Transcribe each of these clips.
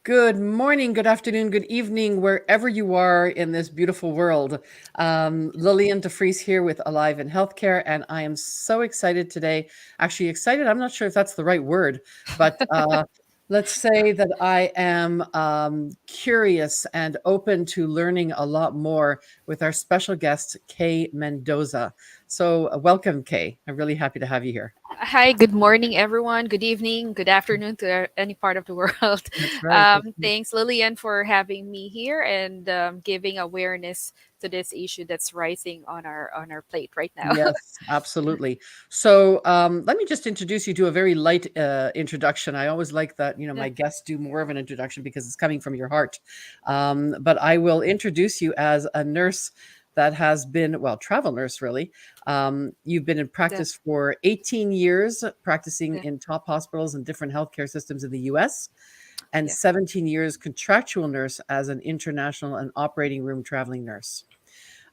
Good morning, good afternoon, good evening, wherever you are in this beautiful world. Liliane DeFries here with Alive in Healthcare, and I am so excited today. Actually, excited, I'm not sure if that's the right word, but let's say that I am curious and open to learning a lot more with our special guest, Kaye Mendoza. So, welcome, Kaye. I'm really happy to have you here. Hi, good morning, everyone. Good evening, good afternoon to any part of the world. That's right. That's right. Thanks, Lillian, for having me here and giving awareness to this issue that's rising on our plate right now. Yes, absolutely. So, let me just introduce you to a very light introduction. I always like that, my guests do more of an introduction because it's coming from your heart. But I will introduce you as a nurse that has been, well, travel nurse, really. You've been in Yeah, practice for 18 years, practicing yeah, in top hospitals and different healthcare systems in the US, and yeah. 17 years contractual nurse as an international and operating room traveling nurse.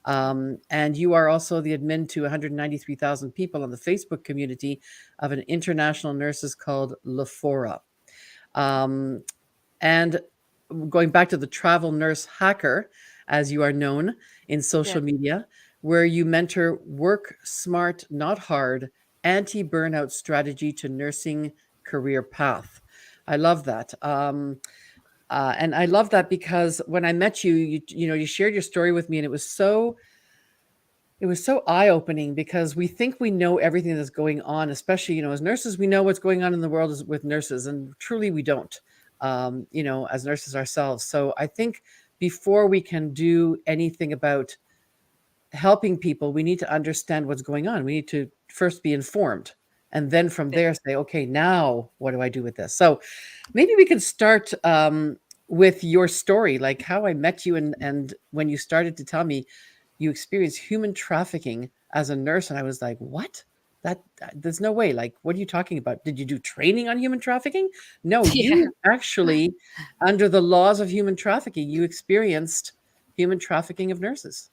And you are also the admin to 193,000 people on the Facebook community of an international nurses called Lafora. Um, and going back to the travel nurse hacker, as you are known in Yeah. social media, where you mentor work smart, not hard, anti burnout strategy to nursing career path. I love that. And I love that because when I met you, you shared your story with me, and it was so eye-opening because we think we know everything that's going on, especially, as nurses, we know what's going on in the world with nurses, and truly we don't, as nurses ourselves. So I think before we can do anything about helping people, we need to understand what's going on. We need to first be informed. And then from Yeah. there say, okay, now what do I do with this? So maybe we can start with your story, like how I met you, and when you started to tell me you experienced human trafficking as a nurse, and I was like, "What? There's no way. Like, what are you talking about? Did you do training on human trafficking?" No, Yeah. you actually, under the laws of human trafficking, you experienced human trafficking of nurses.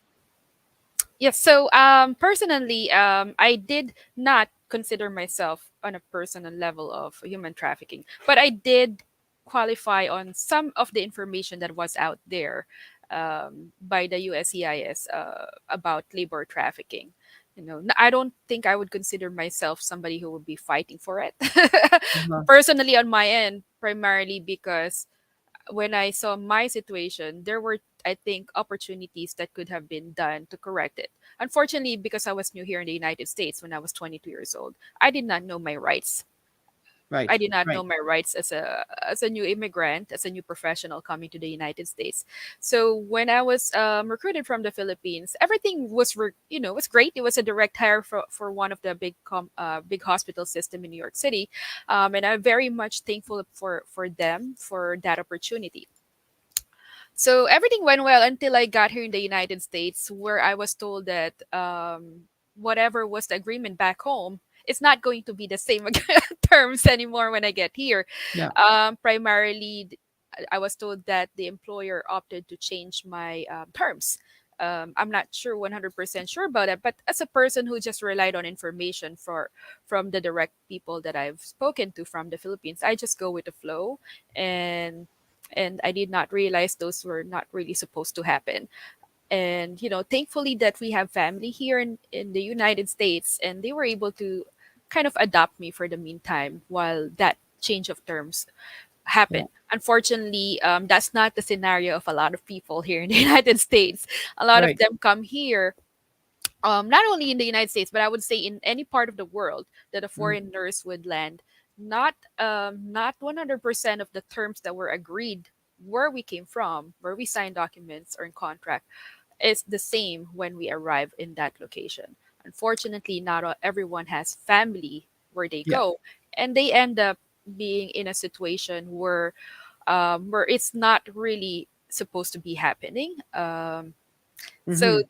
Yes. So, personally, I did not consider myself on a personal level of human trafficking, but I did qualify on some of the information that was out there by the USCIS about labor trafficking. I don't think I would consider myself somebody who would be fighting for it. Uh-huh. Personally, on my end, primarily because when I saw my situation, there were, I think, opportunities that could have been done to correct it. Unfortunately, because I was new here in the United States when I was 22 years old, I did not know my rights. I Right, did not know right. my rights as a new immigrant, as a new professional coming to the United States. So when I was recruited from the Philippines, everything was great. It was a direct hire for one of the big hospital system in New York City, and I'm very much thankful for them for that opportunity. So everything went well until I got here in the United States, where I was told that whatever was the agreement back home, it's not going to be the same terms anymore when I get here. Yeah. Primarily, I was told that the employer opted to change my terms. I'm not sure 100% sure about it, but as a person who just relied on information from the direct people that I've spoken to from the Philippines, I just go with the flow, and I did not realize those were not really supposed to happen. And thankfully that we have family here in the United States, and they were able to kind of adopt me for the meantime while that change of terms Yeah. happened. Unfortunately, that's not the scenario of a lot of people here in the United States. A lot of Right. them come here, not only in the United States, but I would say in any part of the world that a Mhm. foreign nurse would land. Not 100% of the terms that were agreed where we came from, where we signed documents or in contract, is the same when we arrive in that location. Unfortunately, not everyone has family where they Yeah. go, and they end up being in a situation where it's not really supposed to be happening. So Hmm.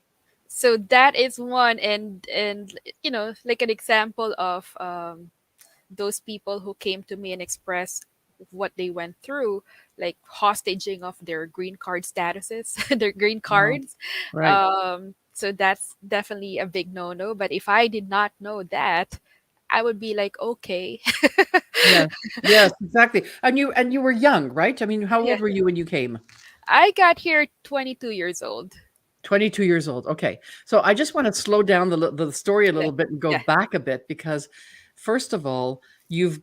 so that is one, and like an example of those people who came to me and expressed what they went through, like hostaging of their green card statuses, their green Oh, cards. right. So that's definitely a big no-no. But if I did not know that, I would be like, okay. Yes. Yes, exactly. And you were young, right? I mean, how Yeah. old were you when you came? I got here 22 years old. 22 years old. Okay. So I just want to slow down the story a Yeah. little bit and go Yeah. back a bit because first of all, you're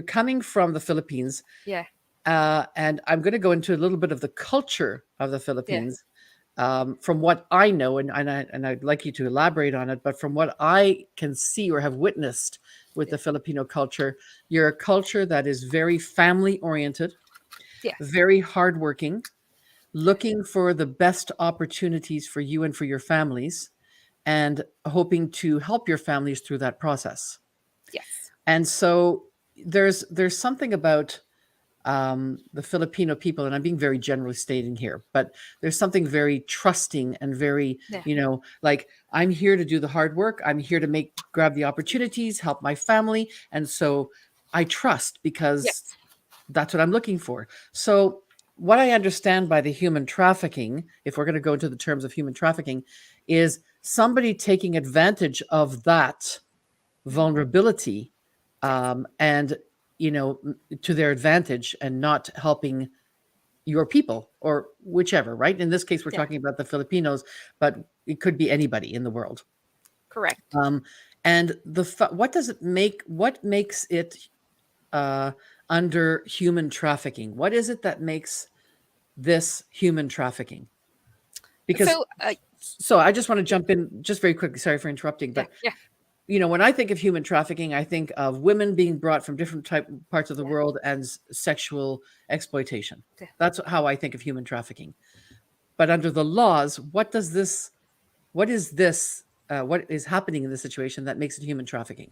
coming from the Philippines, Yeah. and I'm going to go into a little bit of the culture of the Yeah. Philippines. From what I know, and I'd like you to elaborate on it, but from what I can see or have witnessed with Yeah. the Filipino culture, you're a culture that is very family oriented, Yeah. very hardworking, looking for the best opportunities for you and for your families, and hoping to help your families through that process. Yes. And so there's something about the Filipino people, and I'm being very generally stating here, but there's something very trusting and very, Yeah. like, I'm here to do the hard work. I'm here to grab the opportunities, help my family. And so I trust because Yes. that's what I'm looking for. So, what I understand by the human trafficking, if we're going to go into the terms of human trafficking, is somebody taking advantage of that Mhm. vulnerability, Yes. and to their advantage, and not helping your people or whichever, right? In this case we're Yeah. talking about the Filipinos, but it could be anybody in the world. Correct. um, and what does it make, what makes it uh, under human trafficking? What is it that makes this human trafficking? Because So, so I just want to yeah. jump in just very quickly, sorry for interrupting, Yeah. but Yeah. when I think of human trafficking, I think of women being brought from different parts of the Yeah. world and sexual exploitation. Yeah. That's how I think of human trafficking. But under the laws, what is happening in this situation that makes it human trafficking?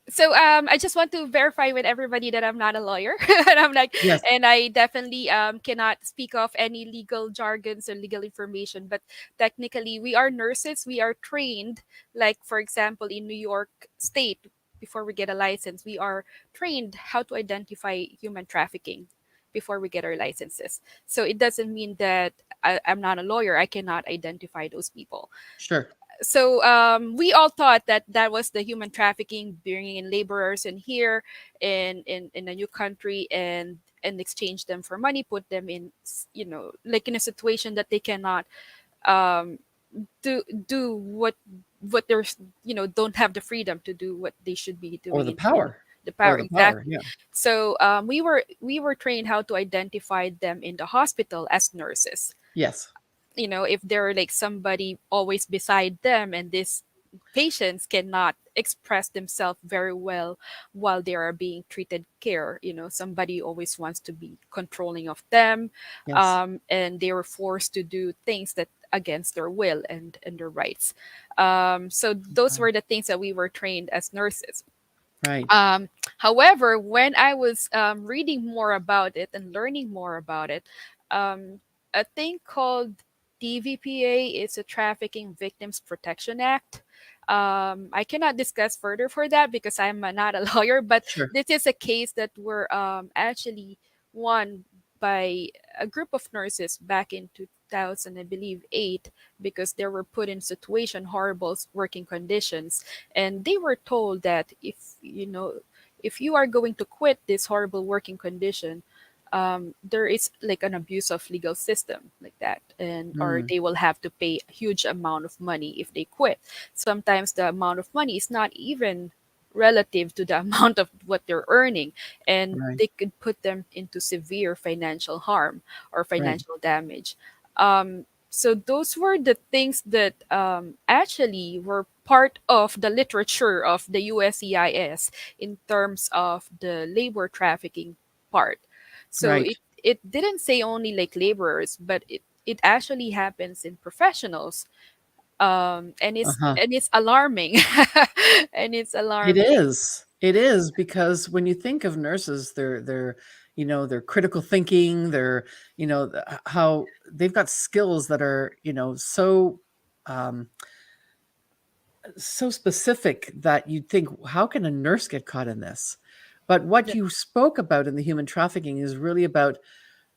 So I just want to verify with everybody that I'm not a lawyer. And I'm like, Yes. and I definitely cannot speak of any legal jargons or legal information, but technically we are nurses. We are trained, like for example in New York state, before we get a license we are trained how to identify human trafficking before we get our licenses. So it doesn't mean that I'm not a lawyer, I cannot identify those people. Sure. So we all thought that that was the human trafficking, bringing in laborers in here in a new country and exchange them for money, put them in like in a situation that they cannot um, do what they're don't have the freedom to do what they should be Or doing the in power. the Or power, the power. exactly. Yeah. So we were trained how to identify them in the hospital as nurses. Yes. If there are like somebody always beside them and these patients cannot express themselves very well while they are being treated care, somebody always wants to be controlling of them, Yes. and they were forced to do things that against their will and their rights. So those Wow. were the things that we were trained as nurses. Right. um, However, when I was reading more about it and learning more about it, um, a thing called TVPA is a Trafficking Victims Protection Act. I cannot discuss further for that because I'm not a lawyer, but Sure. this is a case that were actually won by a group of nurses back in 2000, I believe, 8, because they were put in situation horrible working conditions, and they were told that if you are going to quit this horrible working condition, there is like an abuse of legal system like that, and or Mm, they will have to pay a huge amount of money if they quit. Sometimes the amount of money is not even relative to the amount of what they're earning, and right. they could put them into severe financial harm or Right. financial damage. So those were the things that actually were part of the literature of the USCIS in terms of the labor trafficking part. So Right. it didn't say only like laborers, but it actually happens in professionals, and it's Uh-huh. and it's alarming. And it's It alarming. is. It is because when you think of nurses, they're critical thinking. They're, how they've got skills that are, um, so specific that you'd think, how can a nurse get caught in this? But what Yeah. you spoke about in the human trafficking is really about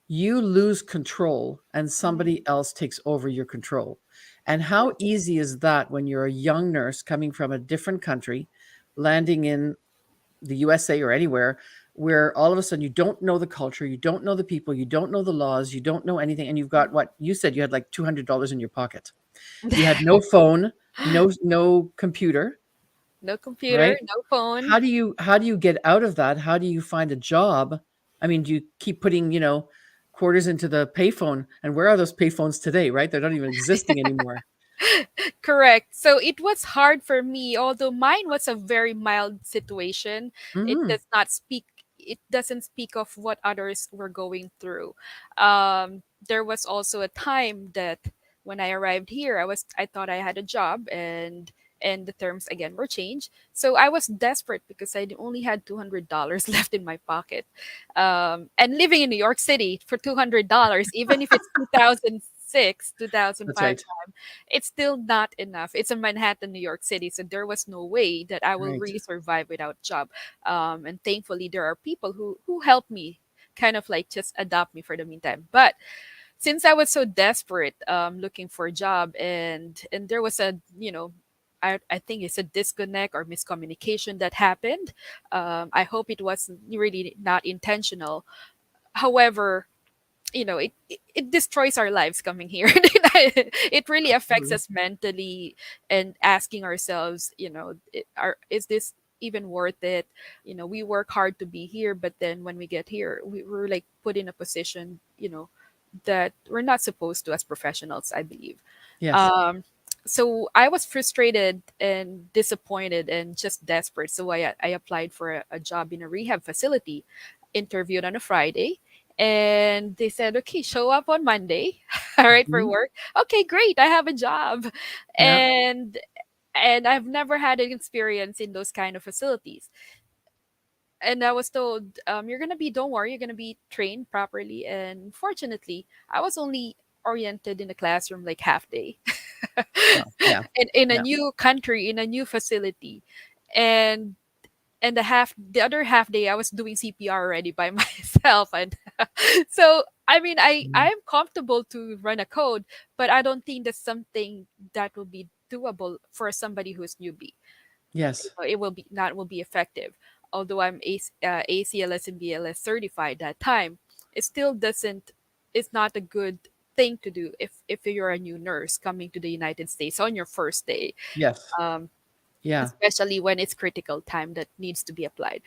you lose control and Mhm. somebody else takes over your control. And how Correct. easy is that when you're a young nurse coming from a different country landing in the USA or anywhere, where all of a sudden you don't know the culture, you don't know the people, you don't know the laws, you don't know anything, and you've got what you said, you had like $200 in your pocket. You had no phone, no computer, No computer, right? no phone. How do you get out of that? How do you find a job? I mean, do you keep putting, quarters into the payphone? And where are those payphones today, right? They're not even existing anymore. Correct. So it was hard for me, although mine was a very mild situation. It Hmm. does not speak it doesn't speak of what others were going through. There was also a time that when I arrived here, I thought I had a job, and the terms again were changed. So I was desperate because I only had $200 left in my pocket. And living in New York City for $200, even if it's 2006, That's 2005, right. it's still not enough. It's in Manhattan, New York City, so there was no way that I will Right. really survive without job. And thankfully, there are people who help me, kind of like just adopt me for the meantime. But since I was so desperate, looking for a job, and there was a I think it's a disconnect or miscommunication that happened. I hope it was really not intentional. However, it destroys our lives coming here. It really affects Absolutely. us mentally, and asking ourselves, is this even worth it? We work hard to be here, but then when we get here, we're like put in a position, that we're not supposed to as professionals, I believe. Yes. Um, so I was frustrated and disappointed and just desperate. So I applied for a job in a rehab facility, interviewed on a Friday, and they said, okay, show up on Monday, all right, for Mhm. work. Okay, great, I have a job. Yeah. And I've never had an experience in those kind of facilities. And I was told, you're gonna be, don't worry, you're gonna be trained properly. And fortunately, I was only oriented in the classroom like half day. Well, yeah. In a Yeah. new country, in a new facility. And and the other half day I was doing CPR already by myself. And so I mean, Mhm. I'm comfortable to run a code, but I don't think that's something that will be doable for somebody who's newbie. Yes. It will be effective. Although I'm ACLS and BLS certified that time, it still doesn't it's not a good thing to do if you're a new nurse coming to the United States on your first day. Yes. um, Yeah. Especially when it's critical time that needs to be applied.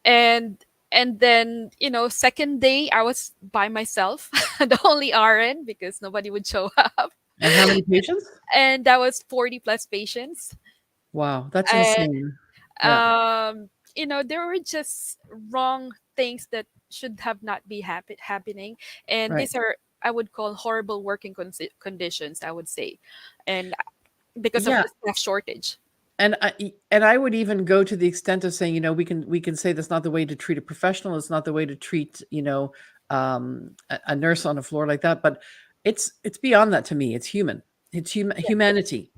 And and then, second day I was by myself, the only RN, because nobody would show up. And how many patients? And that was 40 plus patients. Wow, that's And insane. Yeah. there were just wrong things that should have not be happening. And Right. these are, I would call, horrible working conditions, I would say. And because of Yeah. the staff shortage. And I would even go to the extent of saying, we can say that's not the way to treat a professional. It's not the way to treat, a nurse on a floor like that. But it's beyond that to me. It's human. It's humanity.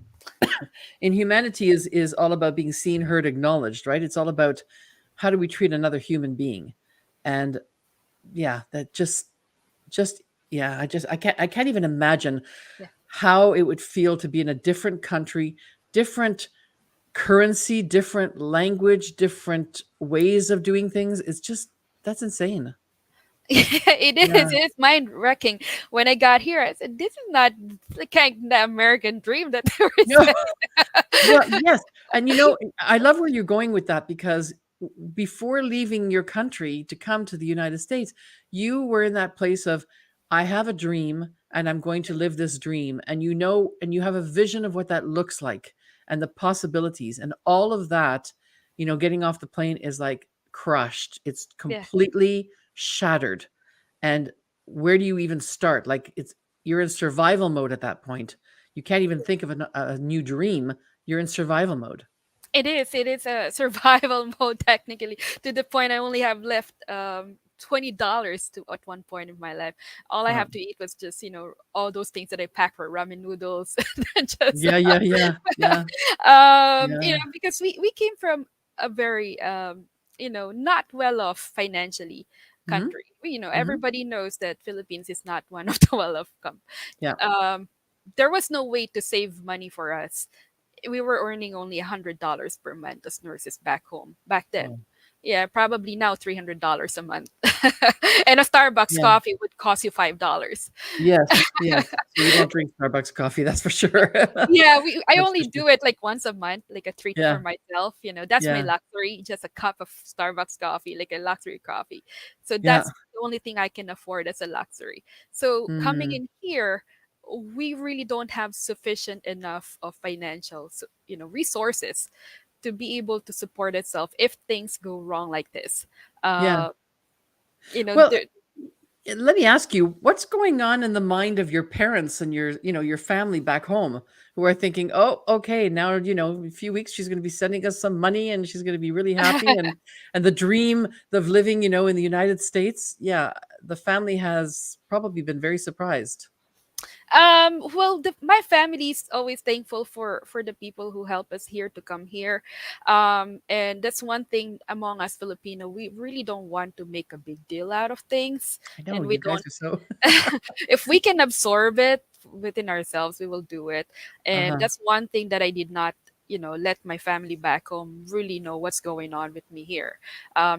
And humanity is all about being seen, heard, acknowledged, right? It's all about how do we treat another human being. And yeah, that just yeah, I can't even imagine Yeah. how it would feel to be in a different country, different currency, different language, different ways of doing things. It's just that's insane. It is. Yeah. It's mind wrecking. When I got here, I said, "This is not the kind of American dream that there is." No. Well, yes. And I love where you're going with that because before leaving your country to come to the United States, you were in that place of, I have a dream and I'm going to live this dream. And you have a vision of what that looks like and the possibilities and all of that, getting off the plane is like crushed. It's Yeah, completely shattered. And where do you even start? Like you're in survival mode at that point. You can't even think of a new dream. You're in survival mode. it is. It is a survival mode technically. To the point I only have left $20 to at one point in my life. All I Wow. have to eat was just all those things that I packed for ramen noodles, and just Yeah, yeah, yeah, yeah, yeah. because we came from a very not well off financially Mhm, country. mhm. Everybody knows that Philippines is not one of the well off Yeah. um there was no way to save money for us. we were earning only $100 per month as nurses back home back then. Oh, Yeah, probably now $300 a month. And a Starbucks yeah. coffee would cost you $5. Yes, yes. So you don't drink Starbucks coffee, that's for sure. Yeah, I That's only for sure. do it like once a month, like a treat for Yeah, myself. That's my yeah, luxury, just a cup of Starbucks coffee, like a luxury coffee. So yeah. that's the only thing I can afford as a luxury. So coming Mm, in here, we really don't have sufficient enough of financial, resources to be able to support itself if things go wrong like this. yeah. Uh, Well, there, let me ask you, what's going on in the mind of your parents and your family back home who are thinking, "Oh, okay, now, a few weeks she's going to be sending us some money and she's going to be really happy and the dream of living, in the United States." Yeah, the family has probably been very surprised. well, my family is always thankful for the people who help us here to come here, and that's one thing among us Filipino. We really don't want to make a big deal out of things, I know and we you guys don't. are so If we can absorb it within ourselves, we will do it, and uh-huh. that's one thing that I did not. Let my family back home really know what's going on with me here,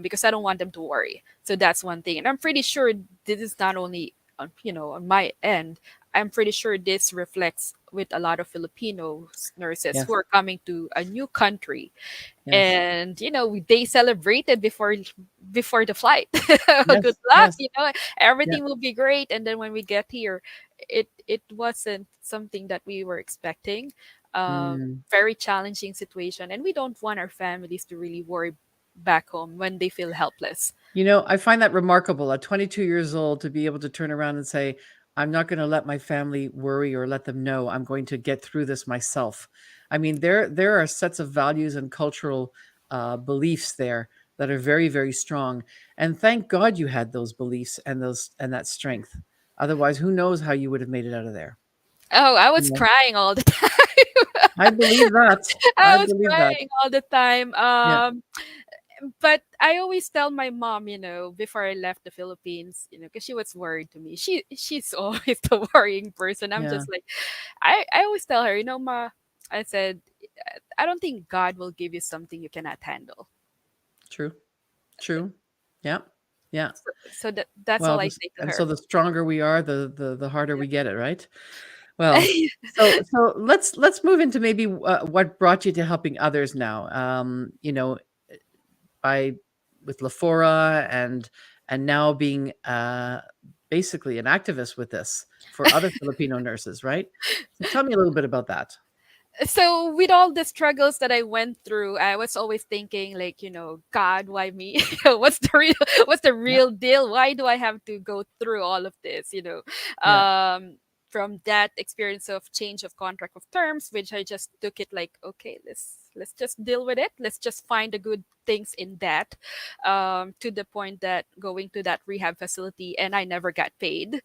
because I don't want them to worry. So that's one thing, and I'm pretty sure this is not only on my end. I'm pretty sure this reflects with a lot of Filipino nurses Yes. who are coming to a new country, Yes. and they celebrated before the flight. Good Yes. luck, Yes. Yeah. everything will be great. And then when we get here, it wasn't something that we were expecting. Mm. Very challenging situation, and we don't want our families to really worry back home when they feel helpless. I find that remarkable at 22 years old to be able to turn around and say, I'm not going to let my family worry or let them know. I'm going to get through this myself. I mean, there are sets of values and cultural beliefs there that are very, very strong. And thank God you had those beliefs and that strength. Otherwise, who knows how you would have made it out of there. Oh, I You was know, crying all the time. I believe that. I I was believe that. crying all the time. Yeah. But I always tell my mom, before I left the Philippines, because she was worried to me. She's always the worrying person. I'm Yeah. just like, I always tell her, Ma, I said, I don't think God will give you something you cannot handle. True. True. Yeah. Yeah. So that's all Well, I this say to and so her. the stronger we are, the harder Yeah. we get it, right? Well, so let's move into maybe what brought you to helping others now. By with Lafora and now being basically an activist with this for other Filipino nurses, right? So tell me a little bit about that. So with all the struggles that I went through, I was always thinking like, God, why me? What's the Yeah, real deal? Why do I have to go through all of this? yeah, From that experience of change of contract of terms, which I just took it like, okay, let's just deal with it. Let's just find the good things in that. To the point that going to that rehab facility and I never got paid.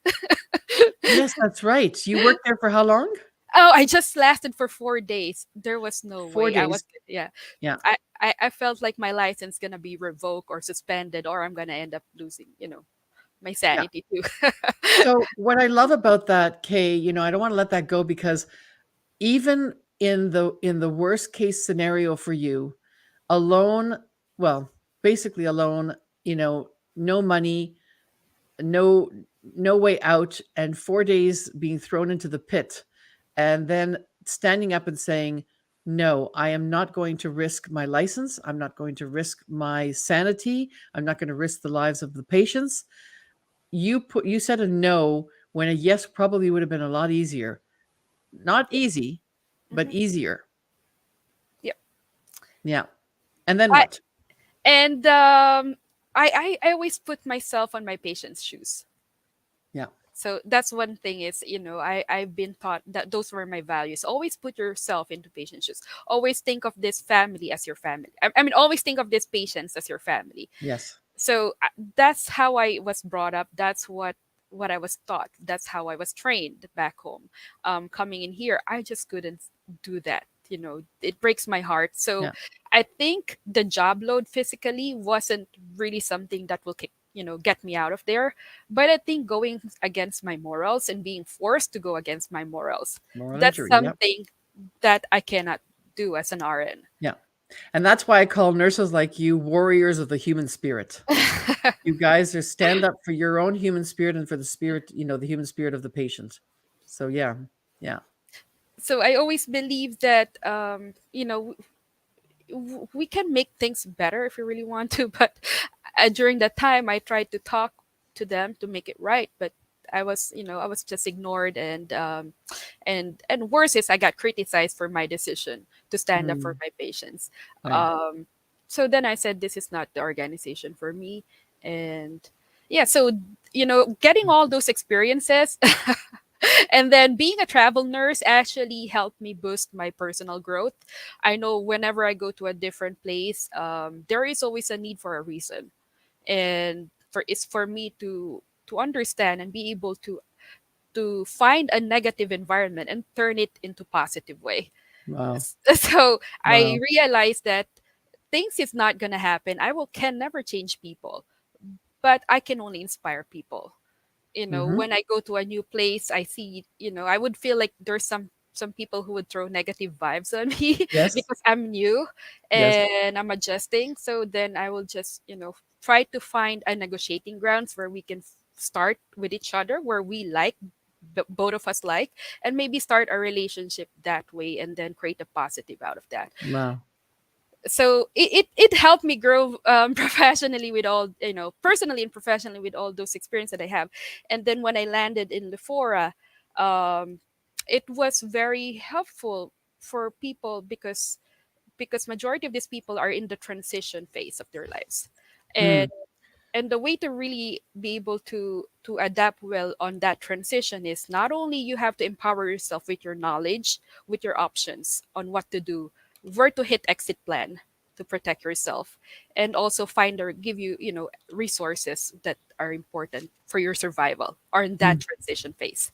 yes, that's right. You worked there for how long? Oh, I just lasted for 4 days. There was no Four way. days. Yeah. Yeah, I felt like my license gonna be revoked or suspended, or I'm gonna end up losing, my yeah. sanity too. So what I love about that, Kay, I don't want to let that go because even in the worst case scenario for you, alone, well, basically alone, no money, no no way out, and 4 days being thrown into the pit, and then standing up and saying, no, I am not going to risk my license. I'm not going to risk my sanity. I'm not going to risk the lives of the patients. You said a no when a yes probably would have been a lot easier. Not easy, but Mhm. easier. Yep. Yeah. And then I what? and I always put myself on my patient's shoes. Yeah. So that's one thing is, I've been taught that those were my values. Always put yourself into patient's shoes. Always think of this family as your family. I mean, always think of these patients as your family. Yes. So that's how I was brought up. That's what I was taught. That's how I was trained back home. Coming in here, I just couldn't do that. It breaks my heart. So Yeah. I think the job load physically wasn't really something that will get me out of there. But I think going against my morals and being forced to go against my morals, Moral that's injury. Yep. something that I cannot do as an RN. Yeah. And that's why I call nurses like you warriors of the human spirit. You guys are stand up for your own human spirit and for the spirit, the human spirit of the patient. So yeah. Yeah. So I always believe that we can make things better if we really want to, but during that time I tried to talk to them to make it right, but I was just ignored, and worse is I got criticized for my decision to stand up for Mm, my patients. right. um, so then I said this is not the organization for me. And yeah, so getting all those experiences and then being a travel nurse actually helped me boost my personal growth. I know whenever I go to a different place, there is always a need for a reason, and for me to understand and be able to find a negative environment and turn it into positive way. Wow. So I Wow. realized that things is not gonna happen. Can never change people, but I can only inspire people. Mhm. When I go to a new place, I see, I would feel like there's some people who would throw negative vibes on me Yes. because I'm new Yes. and I'm adjusting. So then I will just, try to find a negotiating grounds where we can start with each other, where we like, both of us like, and maybe start a relationship that way and then create a positive out of that. Wow. So it helped me grow professionally with all, personally and professionally with all those experience that I have. And then when I landed in Lefora, um, it was very helpful for people because majority of these people are in the transition phase of their lives. Mm, And the way to really be able to adapt well on that transition is not only you have to empower yourself with your knowledge, with your options on what to do, where to hit exit plan to protect yourself, and also find or give you, resources that are important for your survival or in that mm. transition phase.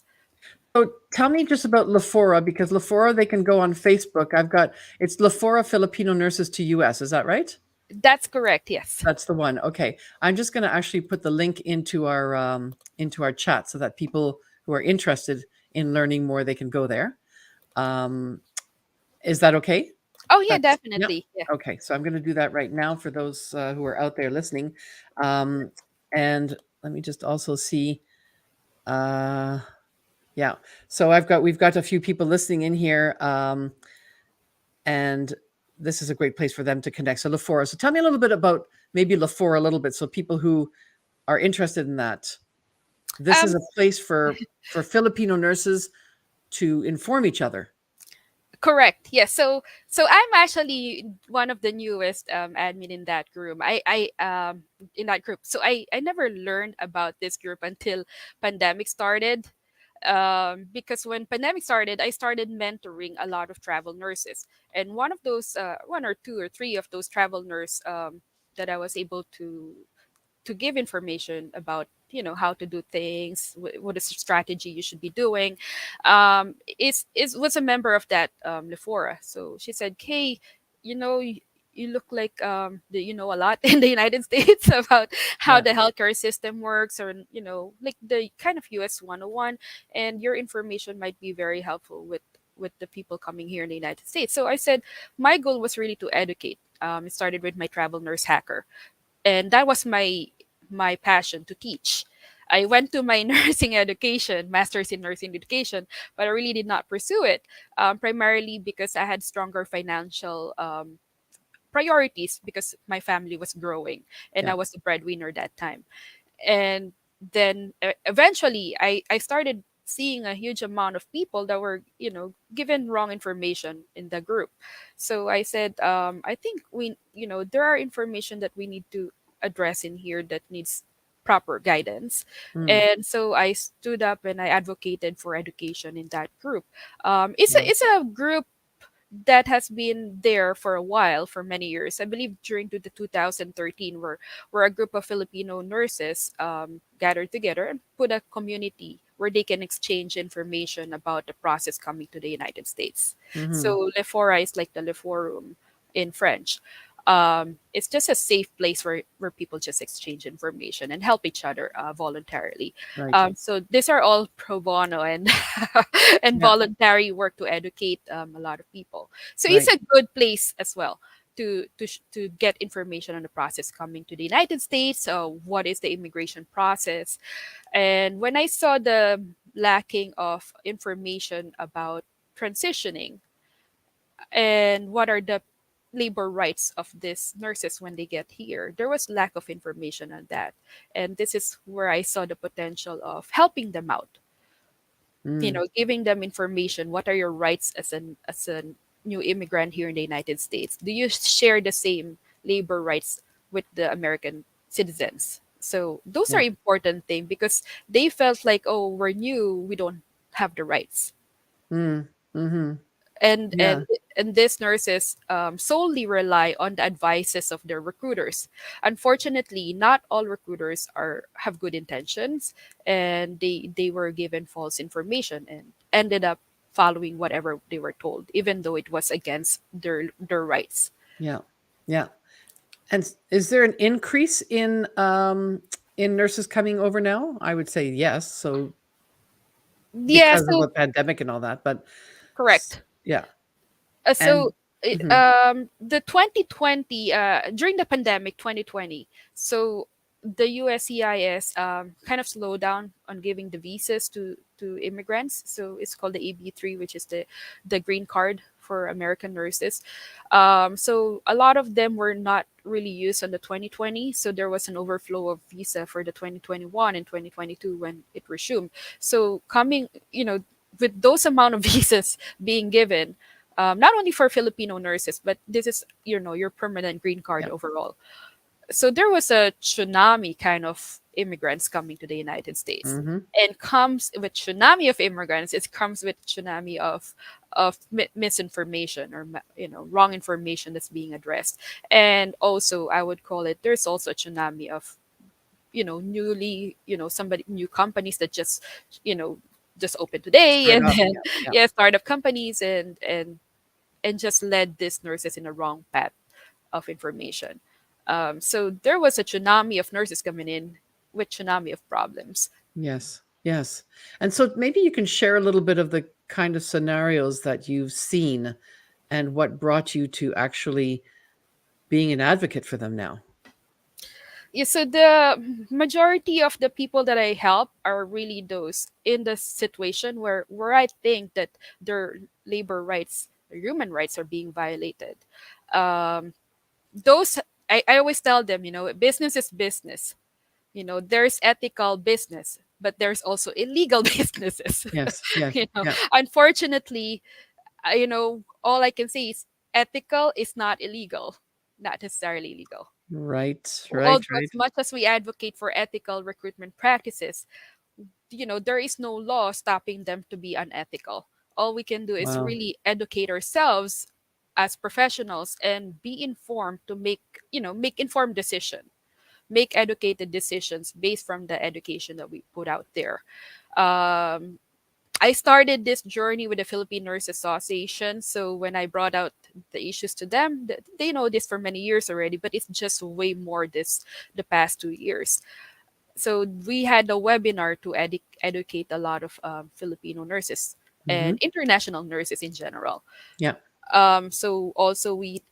So tell me just about Lafora, because Lafora, they can go on Facebook. It's Lafora Filipino Nurses to US. Is that right? That's correct, yes. That's the one. Okay. I'm just going to actually put the link into our chat so that people who are interested in learning more, they can go there. Um, is that okay? Oh yeah, That's yeah. definitely, yeah. Okay. So I'm going to do that right now for those who are out there listening. Um, and let me just also see. Uh, yeah. So we've got a few people listening in here. And this is a great place for them to connect. So Lafora. So tell me a little bit about maybe Lafora a little bit. So people who are interested in that. This is um a place for Filipino nurses to inform each other. Correct. Yes. So I'm actually one of the newest admin in that group. I in that group. So I never learned about this group until pandemic started. Because when pandemic started, I started mentoring a lot of travel nurses, and one of those, one or two or three of those travel nurse that I was able to give information about, how to do things, what is the strategy you should be doing, is was a member of that Lefora. So she said, Kay, you look like you know a lot in the United States about how Yeah. the healthcare system works, or like the kind of US 101, and your information might be very helpful with the people coming here in the United States. So I said my goal was really to educate. It started with my travel nurse hacker, and that was my passion to teach. I went to my nursing education, master's in nursing education, but I really did not pursue it, primarily because I had stronger financial priorities because my family was growing and Yeah. I was the breadwinner that time. And then eventually I started seeing a huge amount of people that were given wrong information in the group. So I said, I think there are information that we need to address in here that needs proper guidance. Mm, And so I stood up and I advocated for education in that group. It's a wow. it's a group that has been there for a while, for many years. I believe during to the 2013, where a group of Filipino nurses gathered together and put a community where they can exchange information about the process coming to the United States. Hmm. So Lefora is like the Le Forum in French. It's just a safe place where people just exchange information and help each other voluntarily. Right. So these are all pro bono and and Yeah. voluntary work to educate a lot of people. So it's Right. a good place as well to get information on the process coming to the United States. What is the immigration process? And when I saw the lacking of information about transitioning and what are the labor rights of these nurses when they get here, there was lack of information on that. And this is where I saw the potential of helping them out, Mm, giving them information. What are your rights as a new immigrant here in the United States? Do you share the same labor rights with the American citizens? So those yeah. are important things because they felt like, oh, we're new, we don't have the rights. Mm, mm-hmm. and Yeah. and and these nurses solely rely on the advices of their recruiters. Unfortunately, not all recruiters are have good intentions, and they were given false information and ended up following whatever they were told, even though it was against their rights. Yeah. Yeah. And is there an increase in nurses coming over now? I would say yes. So Yeah, because of so the pandemic and all that, but correct. yeah. So And mhm, the 2020 during the pandemic 2020, so the USCIS kind of slowed down on giving the visas to immigrants. So it's called the AB3, which is the green card for American nurses. So a lot of them were not really used on the 2020. So there was an overflow of visa for the 2021 and 2022 when it resumed. So coming, with those amount of visas being given, not only for Filipino nurses, but this is your permanent green card yeah. overall. So there was a tsunami kind of immigrants coming to the United States, Mm-hmm. and comes with tsunami of immigrants. It comes with tsunami of misinformation or wrong information that's being addressed, and also I would call it. There's also a tsunami of newly somebody new companies that you know just opened today Start and up. then Yeah. Yeah. yeah startup companies and just led these nurses in a wrong path of information. So there was a tsunami of nurses coming in with tsunami of problems. Yes. Yes. And so maybe you can share a little bit of the kind of scenarios that you've seen and what brought you to actually being an advocate for them now. Yeah, so the majority of the people that I help are really those in the situation where I think that their labor rights, their human rights are being violated. Um, those I always tell them, business is business. There's ethical business, but there's also illegal businesses. Yes. Yes. Yeah. Unfortunately, all I can say is ethical is not illegal, not necessarily illegal. Right. Right. Although Right. as much as we advocate for ethical recruitment practices, there is no law stopping them to be unethical. All we can do is Wow. really educate ourselves as professionals and be informed to make informed decision, make educated decisions based from the education that we put out there. Um, I started this journey with the Philippine Nurse Association. So when I brought out the issues to them, they know this for many years already, but it's just way more the past 2 years. So we had a webinar to educate a lot of Filipino nurses Mm-hmm. and international nurses in general. Yeah. So also we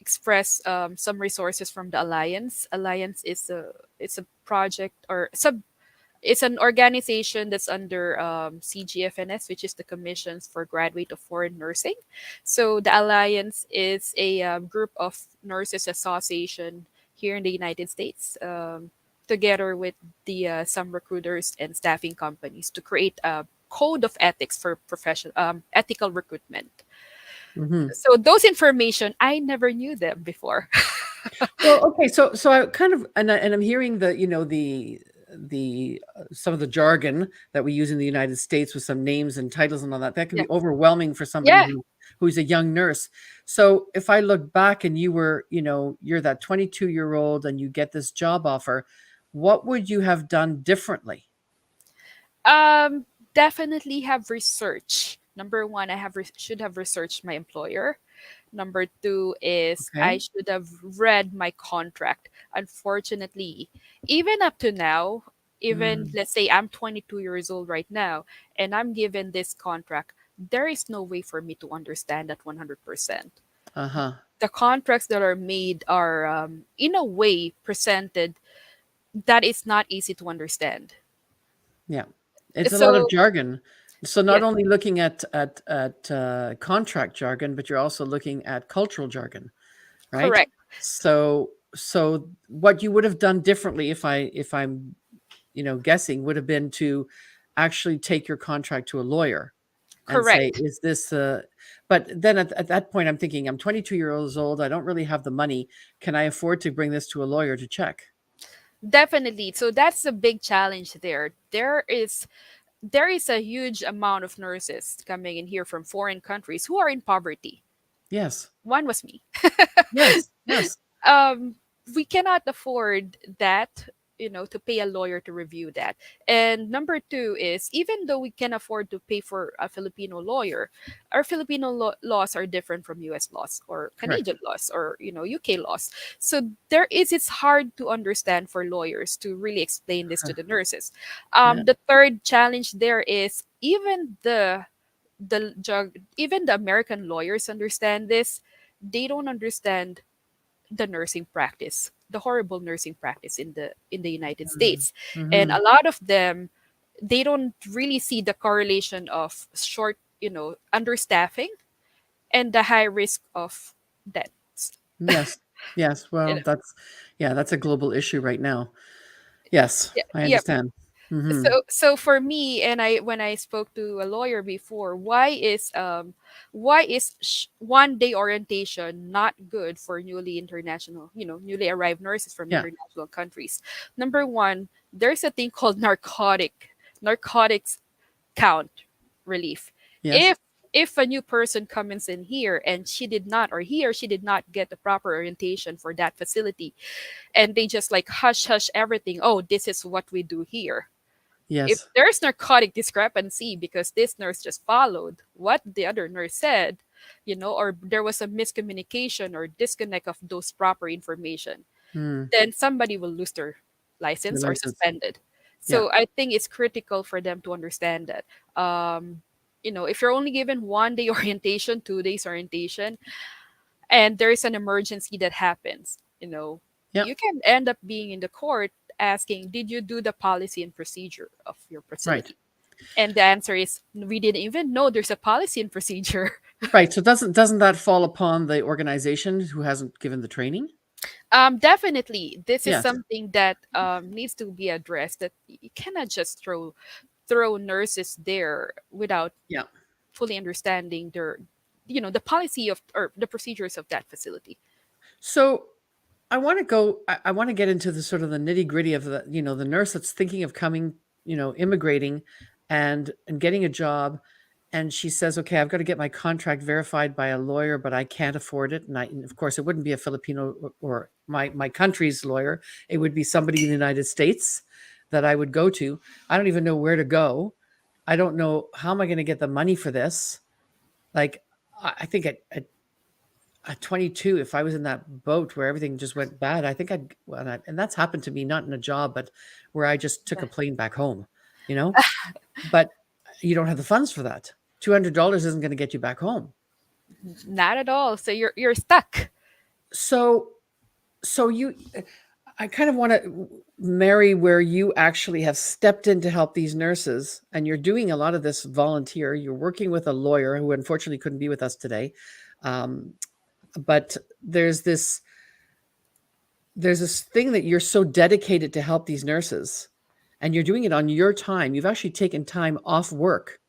express some resources from the Alliance. Alliance is a project or sub it's an organization that's under CGFNS, which is the Commissions for Graduate of Foreign Nursing. So the Alliance is a group of nurses association here in the United States, together with the some recruiters and staffing companies to create a code of ethics for professional ethical recruitment. Mm-hmm. So those information I never knew them before. Well, okay, so I kind of and I'm hearing the some of the jargon that we use in the United States with some names and titles and all that. That can Yeah, be overwhelming for somebody yeah. who's a young nurse. So if I look back and you're that 22-year-old and you get this job offer, what would you have done differently? Um, Definitely have research. Number one, should have researched my employer. Number two is I Okay. should have read my contract. Unfortunately, even up to now, even Mm. let's say I'm 22 years old right now and I'm given this contract, there is no way for me to understand that 100%. Uh-huh. The contracts that are made are, in a way, presented that is not easy to understand. Yeah. It's a lot of So, jargon. So not yes, only looking at contract jargon, but you're also looking at cultural jargon, right? correct, So what you would have done differently, if I'm guessing, would have been to actually take your contract to a lawyer and say, correct. is this but then at that point I'm thinking, I'm 22 years old, I don't really have the money. Can I afford to bring this to a lawyer to check? Definitely. So that's a big challenge there. There is a huge amount of nurses coming in here from foreign countries who are in poverty. Yes. One was me. Yes. Yes. um we cannot afford that, to pay a lawyer to review that. And number two is, even though we can afford to pay for a Filipino lawyer, our Filipino laws are different from US laws or Correct. Canadian laws or UK laws. So it's hard to understand for lawyers to really explain this to the nurses. Yeah. The third challenge there is, even the American lawyers understand this. They don't understand the nursing practice, the horrible nursing practice in the United States. And Mm-hmm. a lot of them, they don't really see the correlation of short, understaffing and the high risk of deaths. Yes. Yes. You Well, know? that's a global issue right now. Yes, Yeah, I yeah. understand. Mm-hmm. So for me, and I when I spoke to a lawyer before, why is 1 day orientation not good for newly arrived nurses from Yeah. international countries? Number one, there's a thing called narcotics count relief. Yes. If a new person comes in here and she did not, or he or she did not get the proper orientation for that facility, and they just like hush hush everything, oh, this is what we do here. If Yes. there's narcotic discrepancy because this nurse just followed what the other nurse said, or there was a miscommunication or disconnect of those proper information, Mm. then somebody will lose their Your license or license. suspended. Yeah. So I think it's critical for them to understand that. If you're only given 1 day orientation, 2 days orientation, and there's an emergency that happens, Yeah. you can end up being in the court asking, did you do the policy and procedure of your Right. facility? And the answer is, we didn't even know there's a policy and procedure. Right. So doesn't that fall upon the organization who hasn't given the training? Definitely, this is Yes. something that needs to be addressed. That you cannot just throw nurses there without Yeah. fully understanding the policy of or the procedures of that facility. So I want to get into the sort of the nitty gritty of the nurse that's thinking of coming, immigrating and getting a job. And she says, okay, I've got to get my contract verified by a lawyer, but I can't afford it. And of course, it wouldn't be a Filipino or my country's lawyer. It would be somebody in the United States that I would go to. I don't even know where to go. I don't know how am I going to get the money for this. Like, I think at 22, if I was in that boat where everything just went bad, I think and that's happened to me, not in a job, but where I just took a plane back home, you know, but you don't have the funds for that. $200 isn't going to get you back home. Not at all. So you're stuck. So, so I kind of want to marry where you actually have stepped in to help these nurses and you're doing a lot of this volunteer. You're working with a lawyer who unfortunately couldn't be with us today. Um, but there's this thing that you're so dedicated to help these nurses and you're doing it on your time. You've actually taken time off work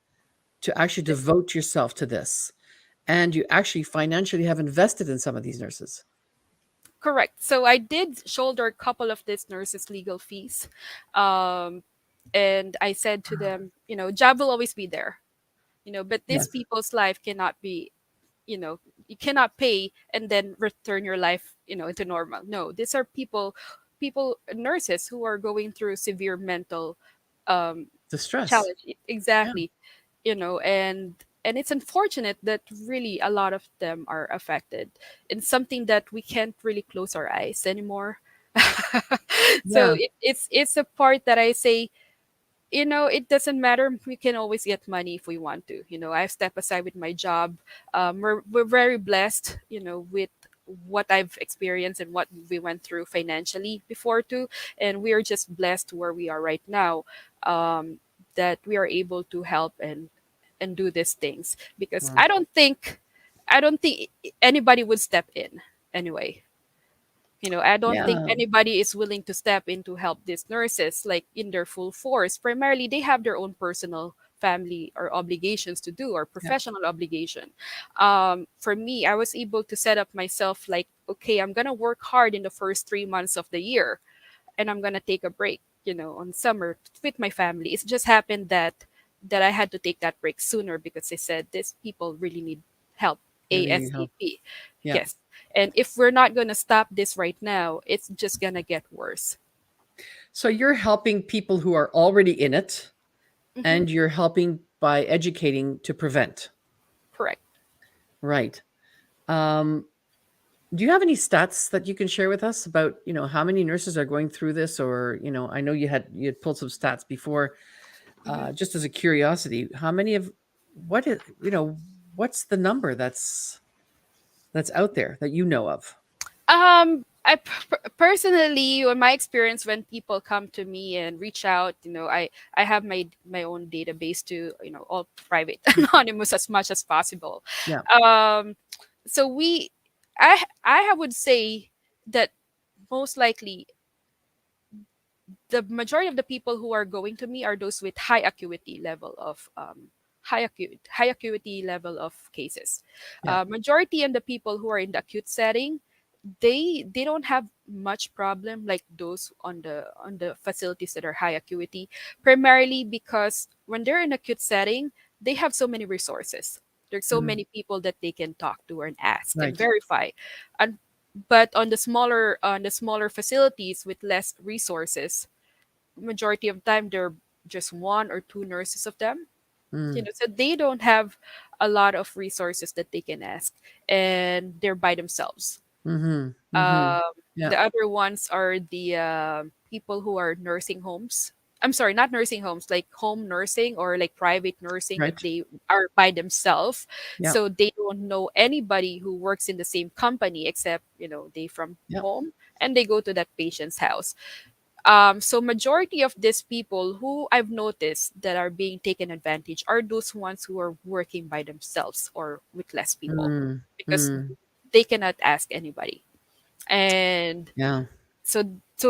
to actually devote yourself to this. And you actually financially have invested in some of these nurses. Correct. So I did shoulder a couple of this nurses' legal fees. Um, and I said to them, job will always be there, but these Yes. people's life cannot be, you cannot pay and then return your life, into normal. No, these are nurses who are going through severe mental um, The stress. challenge. Yeah. Exactly. And and it's unfortunate that really a lot of them are affected, and something that we can't really close our eyes anymore. So Yeah. it's a part that I say, it doesn't matter. We can always get money if we want to. I've stepped aside with my job. We're very blessed, with what I've experienced and what we went through financially before too. And we are just blessed where we are right now, um, that we are able to help and do these things, because Wow. I don't think anybody would step in anyway. I don't think Yeah. anybody is willing to step in to help these nurses like in their full force. Primarily, they have their own personal family or obligations to do, or Yeah. professional obligation. For me, I was able to set up myself like, okay, I'm gonna work hard in the first 3 months of the year, and I'm gonna take a break, on summer with my family. It's just happened that I had to take that break sooner because they said these people really need help Really need help. ASAP. Yeah. Yes. And if we're not gonna stop this right now, it's just gonna get worse. So you're helping people who are already in it, Hmm. and you're helping by educating to prevent. Correct. Right. Um, do you have any stats that you can share with us about, how many nurses are going through this? Or, I know you had pulled some stats before, Hmm. just as a curiosity. How many of what is, what's the number that's out there that you know of? Personally, in my experience, when people come to me and reach out, I have my own database to, all private, anonymous as much as possible. Yeah. Um, so I would say that most likely the majority of the people who are going to me are those with high acuity level of cases. Yeah. Majority and the people who are in the acute setting, they don't have much problem like those on the facilities that are high acuity, primarily because when they're in acute setting, they have so many resources. There's so Mhm. many people that they can talk to and ask and Right. verify. And but on the smaller facilities with less resources, majority of time there are just one or two nurses of them, Mm. so they don't have a lot of resources that they can ask, and they're by themselves. Mhm. Mhm. um, Yeah. the other ones are the people who are nursing homes. I'm sorry, not nursing homes, like home nursing or like private nursing, that Right. they are by themselves. Yeah. So they don't know anybody who works in the same company except, they from Yeah. home, and they go to that patient's house. So majority of these people who I've noticed that are being taken advantage are those ones who are working by themselves or with less people, Mm. because Mm. they cannot ask anybody. And Yeah. so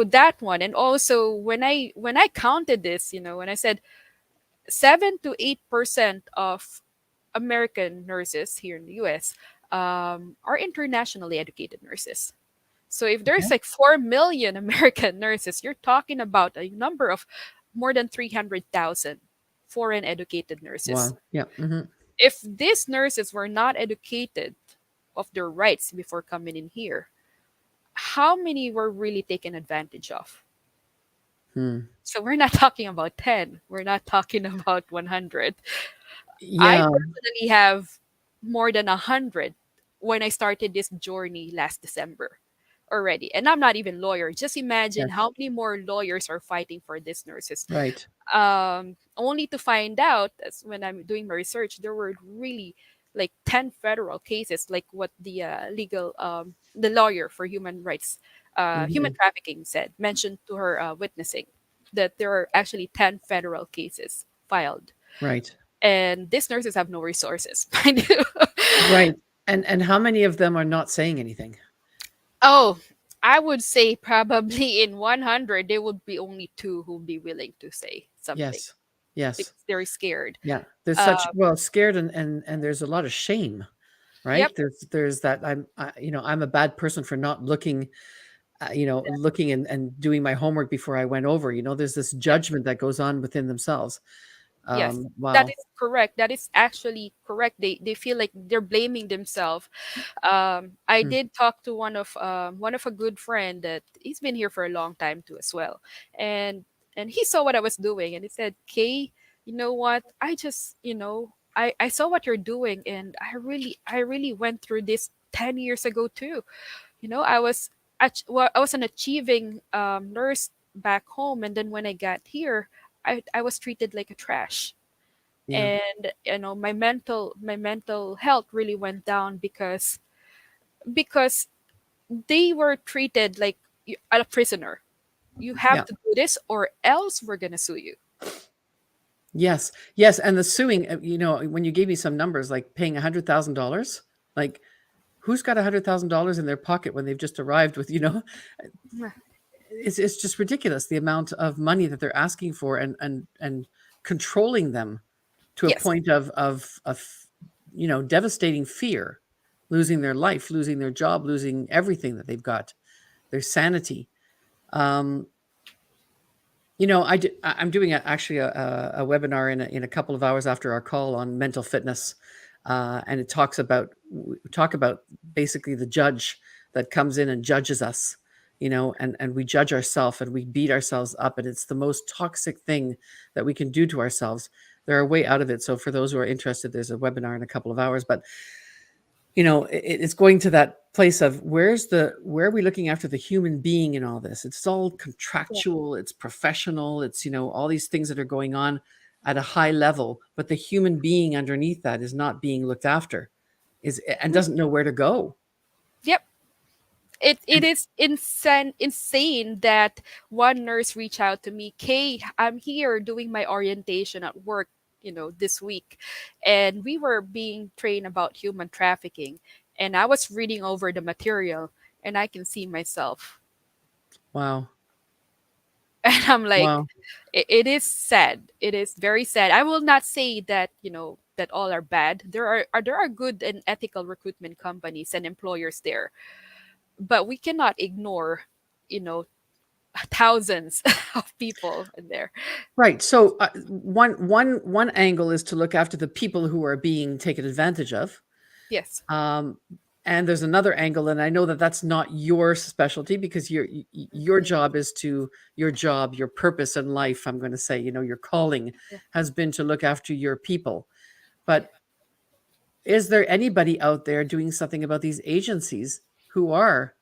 that one, and also when I counted this, when I said 7 to 8% of American nurses here in the US are internationally educated nurses. So if there's Okay. like 4 million American nurses, you're talking about a number of more than 300,000 foreign educated nurses. Wow. Yeah. Mhm. If these nurses were not educated of their rights before coming in here, how many were really taken advantage of? Hmm. So we're not talking about 10. We're not talking about 100. I Yeah. personally have more than 100 when I started this journey last December already. And I'm not even lawyer. Just imagine Yes. how many more lawyers are fighting for these nurses. Right. Only to find out as when I'm doing my research, there were really like 10 federal cases, like what the lawyer for human rights, human Mhm. trafficking mentioned to her witnessing that there are actually 10 federal cases filed, Right. and these nurses have no resources. Mind you. Right. And how many of them are not saying anything? Oh, I would say probably in 100, there would be only two who would be willing to say something Yes. Yes. because they're scared. Yeah. There's Uh, such, well, scared, and there's a lot of shame, right? yep. There's that I'm a bad person for not looking, looking and doing my homework before I went over. There's this judgment that goes on within themselves. Yes, that Wow. is correct. That is actually correct. They feel like they're blaming themselves. I Mm. did talk to one of a good friend that he's been here for a long time too as well, and he saw what I was doing, and he said, "Kay, you know what? I saw what you're doing, and I really went through this 10 years ago too. You know, well, I was an achieving nurse back home, and then when I got here, I was treated like a trash. Yeah. And you know, my mental health really went down because they were treated like a prisoner. You have Yeah. to do this or else we're gonna sue you. Yes. Yes. And the suing, when you gave me some numbers, like paying $100,000, like who's got $100,000 in their pocket when they've just arrived with, it's just ridiculous the amount of money that they're asking for, and controlling them to a Yes. point of devastating fear, losing their life, losing their job, losing everything that they've got, their sanity. Um, I'm doing actually a webinar in a couple of hours after our call on mental fitness, and it talk about basically the judge that comes in and judges us, and we judge ourselves and we beat ourselves up, and it's the most toxic thing that we can do to ourselves. There are a way out of it. So for those who are interested, there's a webinar in a couple of hours, but it's going to that place of where are we looking after the human being in all this? It's all Yeah. contractual, it's professional, it's all these things that are going on at a high level, but the human being underneath that is not being looked after, is and Mm. doesn't know where to go. Yep. It And is insane that one nurse reached out to me, Kay, I'm here doing my orientation at work, you know, this week. And we were being trained about human trafficking. And I was reading over the material and I can see myself. wow. And I'm like, Wow. it is sad. It is very sad. I will not say that, you know, that all are bad. There are good and ethical recruitment companies and employers there, but we cannot ignore, you know, thousands of people in there. Right. So one angle is to look after the people who are being taken advantage of. Yes. Um, and there's another angle, and I know that that's not your specialty, because your job is to your job, your purpose in life. I'm going to say, your calling Yeah. has been to look after your people. But is there anybody out there doing something about these agencies who are,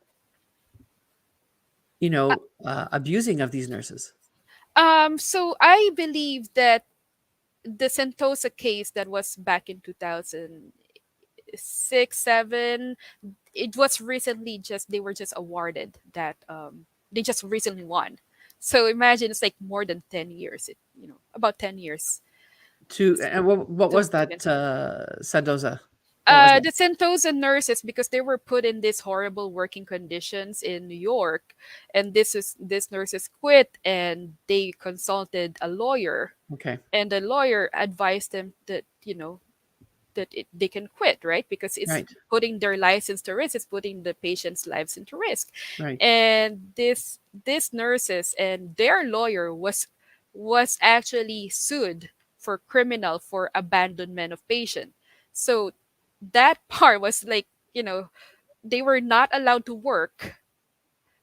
abusing of these nurses? So I believe that the Sentosa case that was back in 2006, 7, it was recently just, they were just awarded that, they just recently won. So imagine it's like more than 10 years, you know, about 10 years. To and what To was that, against them. Sandoza? What was that? The Sentosa nurses, because they were put in these horrible working conditions in New York, and this nurses quit, and they consulted a lawyer, Okay. and the lawyer advised them that, you know, they can quit, right? Because it's Right. putting their license to risk, it's putting the patient's lives into risk. Right. And this nurses and their lawyer was actually sued for criminal for abandonment of patient. So that part was like, you know, they were not allowed to work.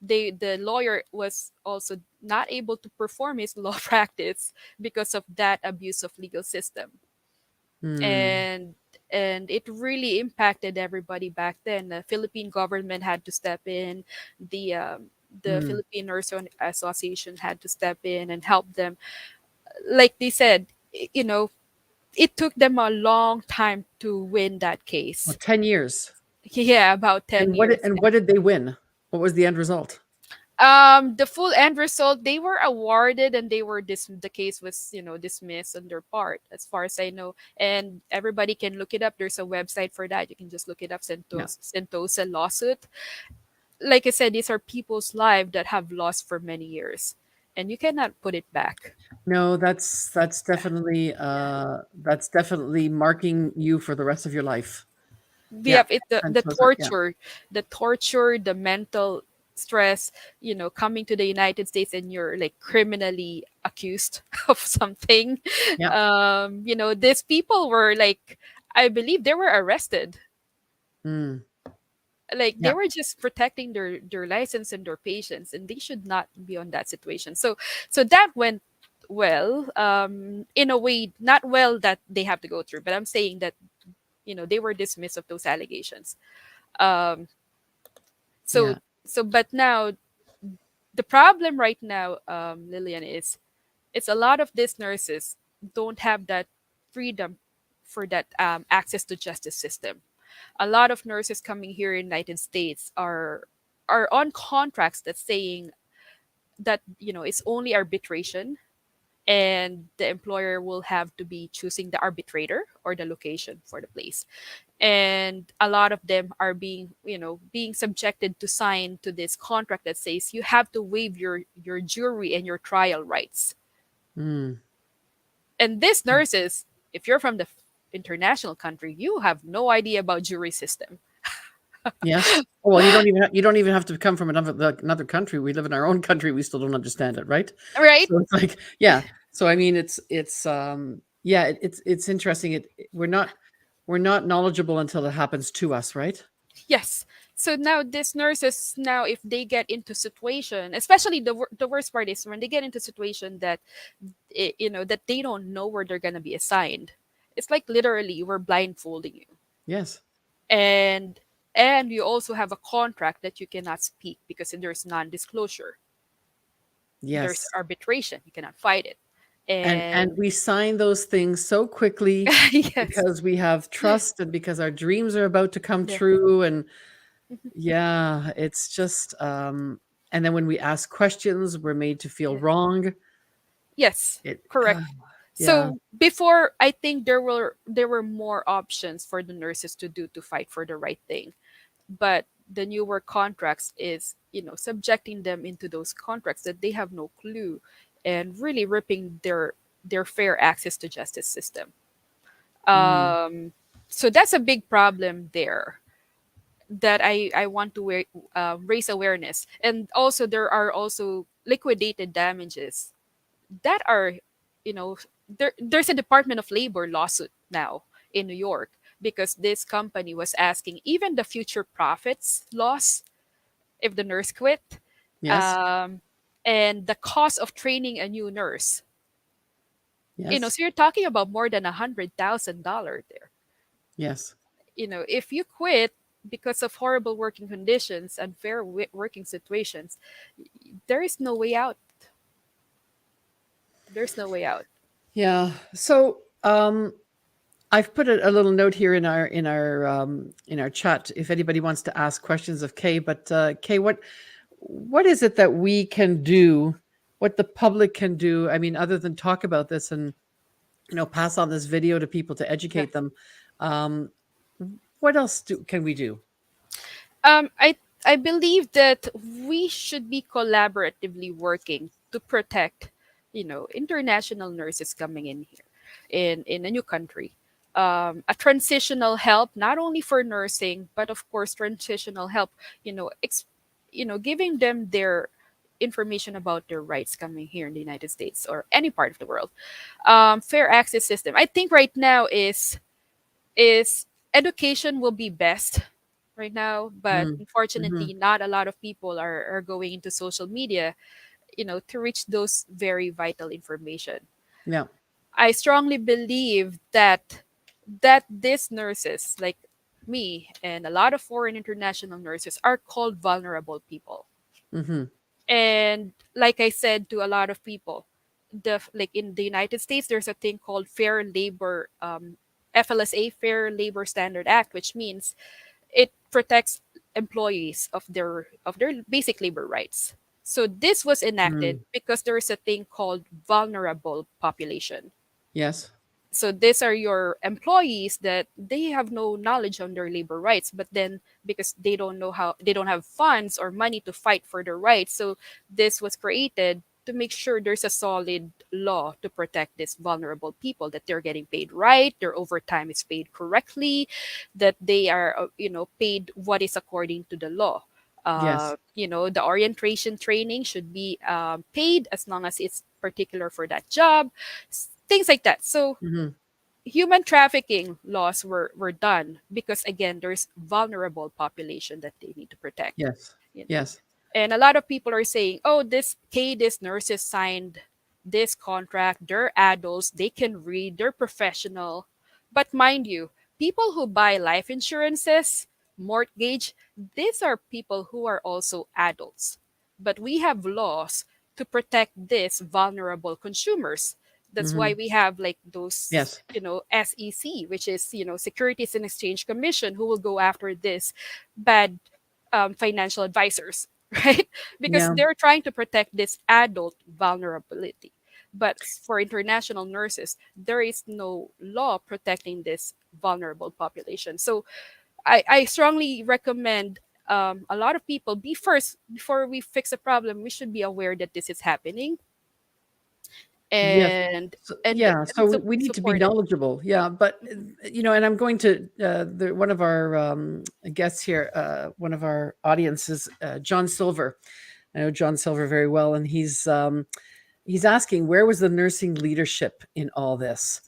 The lawyer was also not able to perform his law practice because of that abuse of legal system. Hmm. And it really impacted everybody back then. The Philippine government had to step in, the Hmm. Philippine Nurse Association had to step in and help them. Like they said, you know, it took them a long time to win that Well, case. 10 years. Yeah, about 10 And what did, years. and what did they win? What was the end result? The full end result, they were awarded and they were the case was, you know, dismissed on their part, as far as I know. And everybody can look it up. There's a website for that. You can just look it up, Yeah. Sentosa lawsuit. Like I said, these are people's lives that have lost for many years, and you cannot put it back. No, that's definitely marking you for the rest of your life. We Yeah. have it, the Santosa, yeah. torture, the mental stress, you know, coming to the United States and you're like criminally accused of something. Yeah. You know, these people were like, I believe they were arrested. Mm. Like they Yeah. were just protecting their license and their patients, and they should not be on that situation. So that went, well, in a way, not well that they have to go through, but I'm saying that, they were dismissed of those allegations. Um, so, Yeah. but now the problem right now, Lillian, is it's a lot of these nurses don't have that freedom for that access to justice system. A lot of nurses coming here in United States are on contracts that's saying that it's only arbitration, and the employer will have to be choosing the arbitrator or the location for the place. And a lot of them are being subjected to sign to this contract that says you have to waive your jury and your trial rights. Mm. And these nurses, if you're from the international country, you have no idea about jury system. Yes. Well, you don't even have to come from another country. We live in our own country. We still don't understand it, right? Right. So it's like, yeah. So I mean, it's yeah, it's interesting. We're not knowledgeable until it happens to us, right? Yes. So now these nurses, now if they get into situation, especially the worst part is when they get into situation that that they don't know where they're going to be assigned. It's like literally we're blindfolding you. Yes. And you also have a contract that you cannot speak because there's non-disclosure. There's Yes. arbitration. You cannot fight it. And And we sign those things so quickly yes. because we have trust and because our dreams are about to come Yeah. true. And Mhm. yeah, it's just and then when we ask questions, we're made to feel Yeah. wrong. Yes. It Correct. yeah. So before, I think there were more options for the nurses to do to fight for the right thing, but the newer contracts is subjecting them into those contracts that they have no clue, and really ripping their fair access to justice system. Mm, So that's a big problem there that I want to raise awareness. And also there are also liquidated damages that are, there's a Department of Labor lawsuit now in New York because this company was asking even the future profits loss if the nurse quit, yes. um, and the cost of training a new nurse. Yes. So you're talking about more than $100,000 there. Yes. If you quit because of horrible working conditions, unfair working situations, there is no way out. There's no way out. Yeah. So, I've put a little note here in our chat if anybody wants to ask questions of Kay. But Kay, what is it that we can do? What the public can do? I mean, other than talk about this and pass on this video to people to Yeah. educate them. Um, what else can we do? I believe that we should be collaboratively working to protect, international nurses coming in here, in a new country. A transitional help not only for nursing, but of course transitional help. Giving them their information about their rights coming here in the United States or any part of the world. Fair access system. I think right now is education will be best right now, but Mm, hmm. unfortunately not a lot of people are going into social media, to reach those very vital information. Yeah. I strongly believe that these nurses like me and a lot of foreign international nurses are called vulnerable people. Hmm. And like I said to a lot of people, like in the United States, there's a thing called Fair Labor, FLSA, Fair Labor Standard Act, which means it protects employees of their basic labor rights. So this was enacted Mm, because there is a thing called vulnerable population. yes. So these are your employees that they have no knowledge on their labor rights, but then because they don't know how, they don't have funds or money to fight for their rights, so this was created to make sure there's a solid law to protect these vulnerable people, that they're getting paid right, their overtime is paid correctly, that they are paid what is according to the law. Yes. The orientation training should be paid as long as it's particular for that job, things like that. So Hmm. human trafficking laws were done because again there's vulnerable population that they need to protect, Yes. you know Yes. and a lot of people are saying, oh, this nurses signed, this contract. They're adults, they can read, they're professional. But mind you, people who buy life insurances, mortgage, these are people who are also adults. But we have laws to protect these vulnerable consumers. That's why Hmm. we have like those, Yes. SEC, which is, Securities and Exchange Commission, who will go after this bad financial advisors, right? Because Yeah. they're trying to protect this adult vulnerability. But for international nurses, there is no law protecting this vulnerable population. So I strongly recommend a lot of people be first before we fix a problem. We should be aware that this is happening Yes. and So, and yeah. So we need to be support it. knowledgeable. Yeah. But, and I'm going to, one of our guests here, one of our audiences, John Silver. I know John Silver very well. And he's asking, where was the nursing leadership in all this?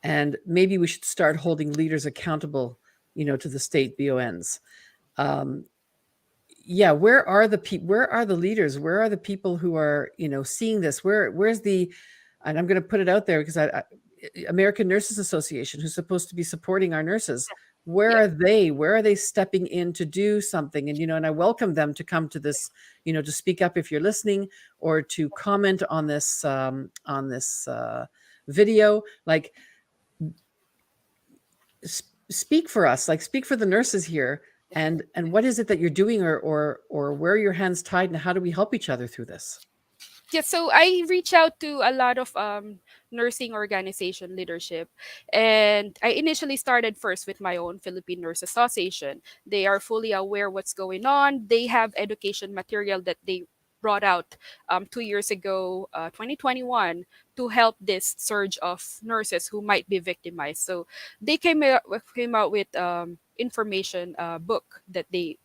And maybe we should start holding leaders accountable, to the state BONs. Um, yeah, where are the leaders? Where are the people who are, seeing this? Where's the, and I'm going to put it out there because American Nurses Association, who's supposed to be supporting our nurses, where Yeah. are they? Where are they stepping in to do something? And, and I welcome them to come to this, to speak up if you're listening, or to comment on this video. Like, speak for us, like, speak for the nurses here. And what is it that you're doing, or where are your hands tied, and how do we help each other through this? Yeah, so I reach out to a lot of nursing organization leadership, and I initially started first with my own Philippine Nurse Association. They are fully aware what's going on. They have education material that they brought out 2 years ago, 2021, to help this surge of nurses who might be victimized. So they came out with information book that they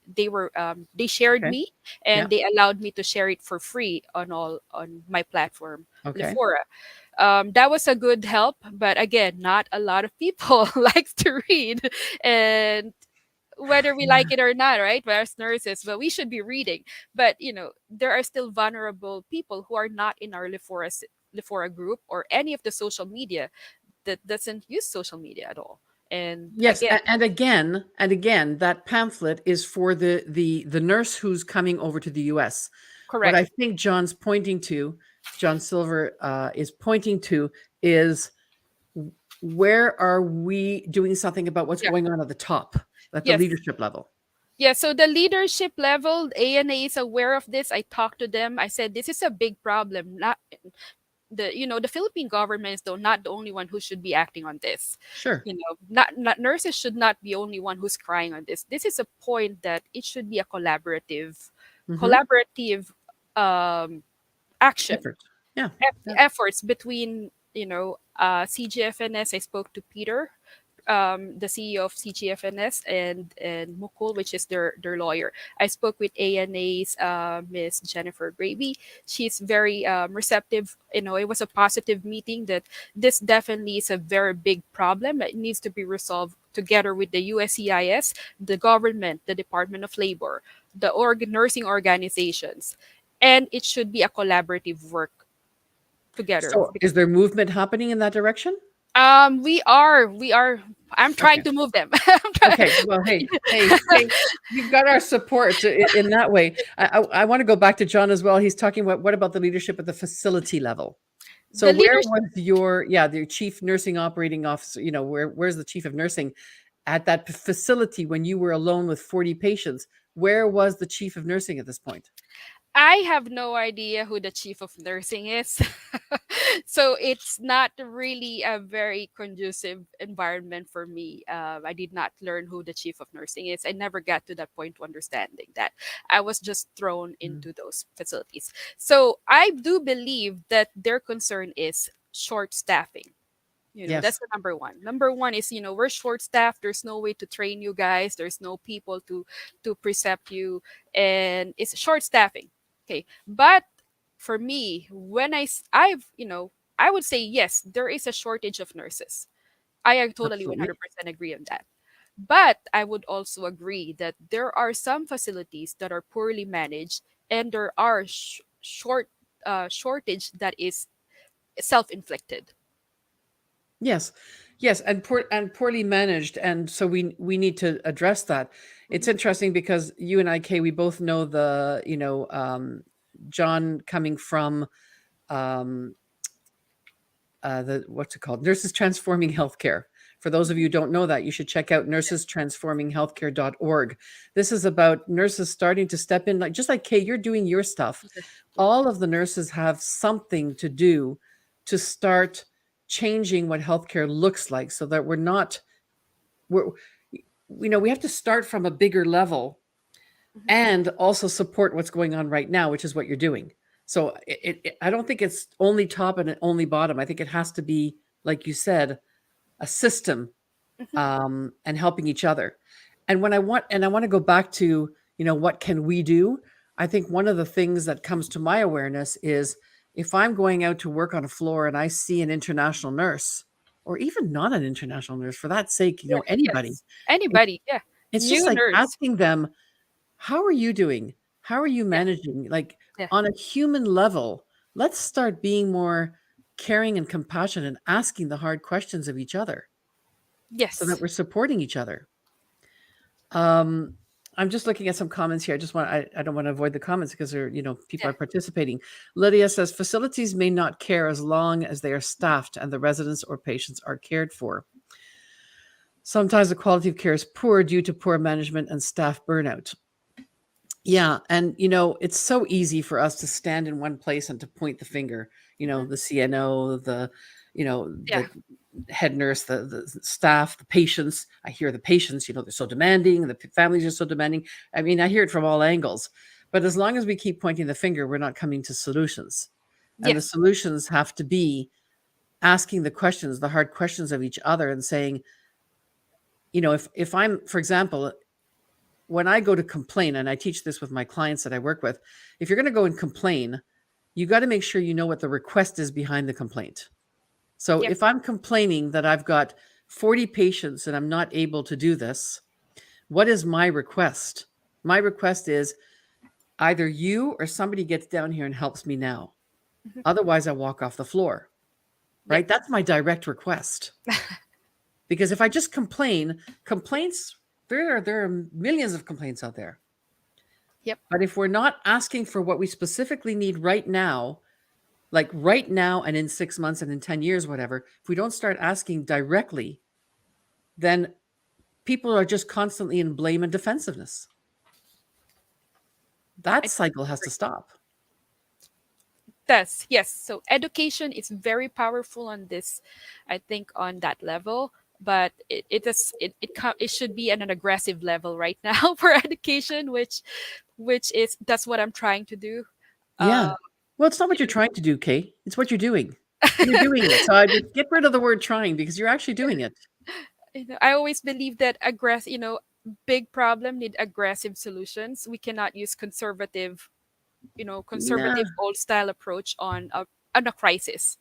shared Okay. me, Yeah. and they allowed me to share it for free on my platform, Okay. Lefora. That was a good help, but again, not a lot of people likes to read, and whether we Yeah. like it or not, right? We're as nurses, but we should be reading. But there are still vulnerable people who are not in our Lefora group or any of the social media that doesn't use social media at all. And Yes, again, and again, that pamphlet is for the nurse who's coming over to the US. What correct. I think John's pointing to, John Silver is pointing to, is, where are we doing something about what's Yeah. going on at the top, at the Yes. leadership level? Yeah, so the leadership level, ANA is aware of this. I talked to them. I said this is a big problem. Not the Philippine government is though not the only one who should be acting on this. Sure. Not nurses should not be only one who's crying on this. This is a point that it should be a Hmm. collaborative um, action Effort. Yeah. Yeah. efforts between CGFNS. I spoke to Peter, the CEO of CGFNS, and Mukul, which is their lawyer. I spoke with ANA's Miss Jennifer Gravy. She's very receptive. It was a positive meeting. That this definitely is a very big problem that needs to be resolved together with the USCIS, the government, the Department of Labor, the nursing organizations, and it should be a collaborative work together. So is there movement happening in that direction? We are. I'm trying Okay. to move them. Okay. Well, hey, you've got our support in that way. I want to go back to John as well. He's talking about, what about the leadership at the facility level? So The where leadership. was the chief nursing operating officer? Where's the chief of nursing at that facility when you were alone with 40 patients? Where was the chief of nursing at this point? I have no idea who the chief of nursing is. So it's not really a very conducive environment for me. I did not learn who the chief of nursing is. I never got to that point to understanding that. I was just thrown Mm. into those facilities. So I do believe that their concern is short staffing. That's Yes. the number one. Number one is, we're short staffed. There's no way to train you guys. There's no people to precept you, and it's short staffing. Okay, but for me, when I would say yes, there is a shortage of nurses. I totally Absolutely. 100% agree on that. But I would also agree that there are some facilities that are poorly managed, and there are shortage that is self-inflicted. Yes. Yes, and poorly managed, and so we need to address that. It's Hmm. interesting because you and I, Kay, we both know the, John coming from um the what's it called? Nurses Transforming Healthcare. For those of you who don't know that, you should check out nursestransforminghealthcare.org. This is about nurses starting to step in, like just like Kay, you're doing your stuff. Okay. Yeah. All of the nurses have something to do to start changing what healthcare looks like so that we're we have to start from a bigger level Hmm. and also support what's going on right now, which is what you're doing. So I don't think it's only top and only bottom. I think it has to be, like you said, a system, Hmm. and helping each other. And I want to go back to, what can we do? I think one of the things that comes to my awareness is if I'm going out to work on a floor and I see an international nurse, or even not an international nurse, for that sake, Yeah. anybody, Yes. it, Anybody. Yeah. it's just New like nurse. asking them, how are you doing? How are you Yeah. managing? Like Yeah. on a human level, let's start being more caring and compassionate and asking the hard questions of each other so that Yes. we're supporting each other. Um, I'm just looking at some comments here. I don't want to avoid the comments because people Yeah. are participating. Lydia says facilities may not care as long as they are staffed and the residents or patients are cared for. Sometimes the quality of care is poor due to poor management and staff burnout. Yeah, and it's so easy for us to stand in one place and to point the finger. Hmm. The CNO, Yeah. the head nurse, the staff, the patients. I hear the patients, they're so demanding, the families are so demanding. I mean, I hear it from all angles. But as long as we keep pointing the finger, we're not coming to solutions. And the Yes. solutions have to be asking the questions, the hard questions of each other and saying, if I'm, for example, when I go to complain, and I teach this with my clients that I work with, if you're going to go and complain, you got to make sure you know what the request is behind the complaint. So Yep. if I'm complaining that I've got 40 patients and I'm not able to do this, what is my request? My request is either you or somebody gets down here and helps me now. Hmm. Otherwise, I walk off the floor, Yep. right? That's my direct request. Because if I just complain, complaints, there are millions of complaints out there. Yep. But if we're not asking for what we specifically need right now, like right now and in 6 months and in 10 years, whatever, if we don't start asking directly, then people are just constantly in blame and defensiveness. That I cycle totally has to agree. stop. Does. Yes. So education is very powerful on this, I think, on that level. But it should be at an aggressive level right now for education, which is that's what I'm trying to do. Yeah. Uh, Well, it's not what you you're trying to do, Kate. It's what you're doing. You're doing it. So I just get rid of the word trying because you're actually doing it. I always believe that big problem need aggressive solutions. We cannot use Yeah. conservative old style approach on a crisis.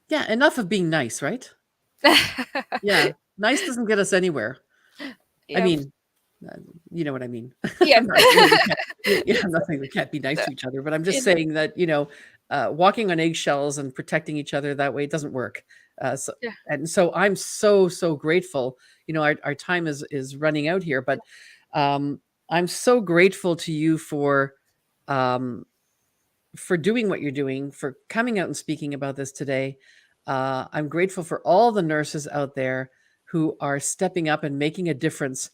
Yeah. Enough of being nice, right? Yeah. Nice doesn't get us anywhere. I Yeah. mean, uh, you know what I mean. Yes. I'm not saying that we can't, I'm not saying we can't be nice So, to each other, but I'm just you know, saying that, walking on eggshells and protecting each other that way doesn't work. So, yeah. and so I'm so, so grateful. Our time is running out here, but um, I'm so grateful to you um, for doing what you're doing, for coming out and speaking about this today. I'm grateful for all the nurses out there who are stepping up and making a difference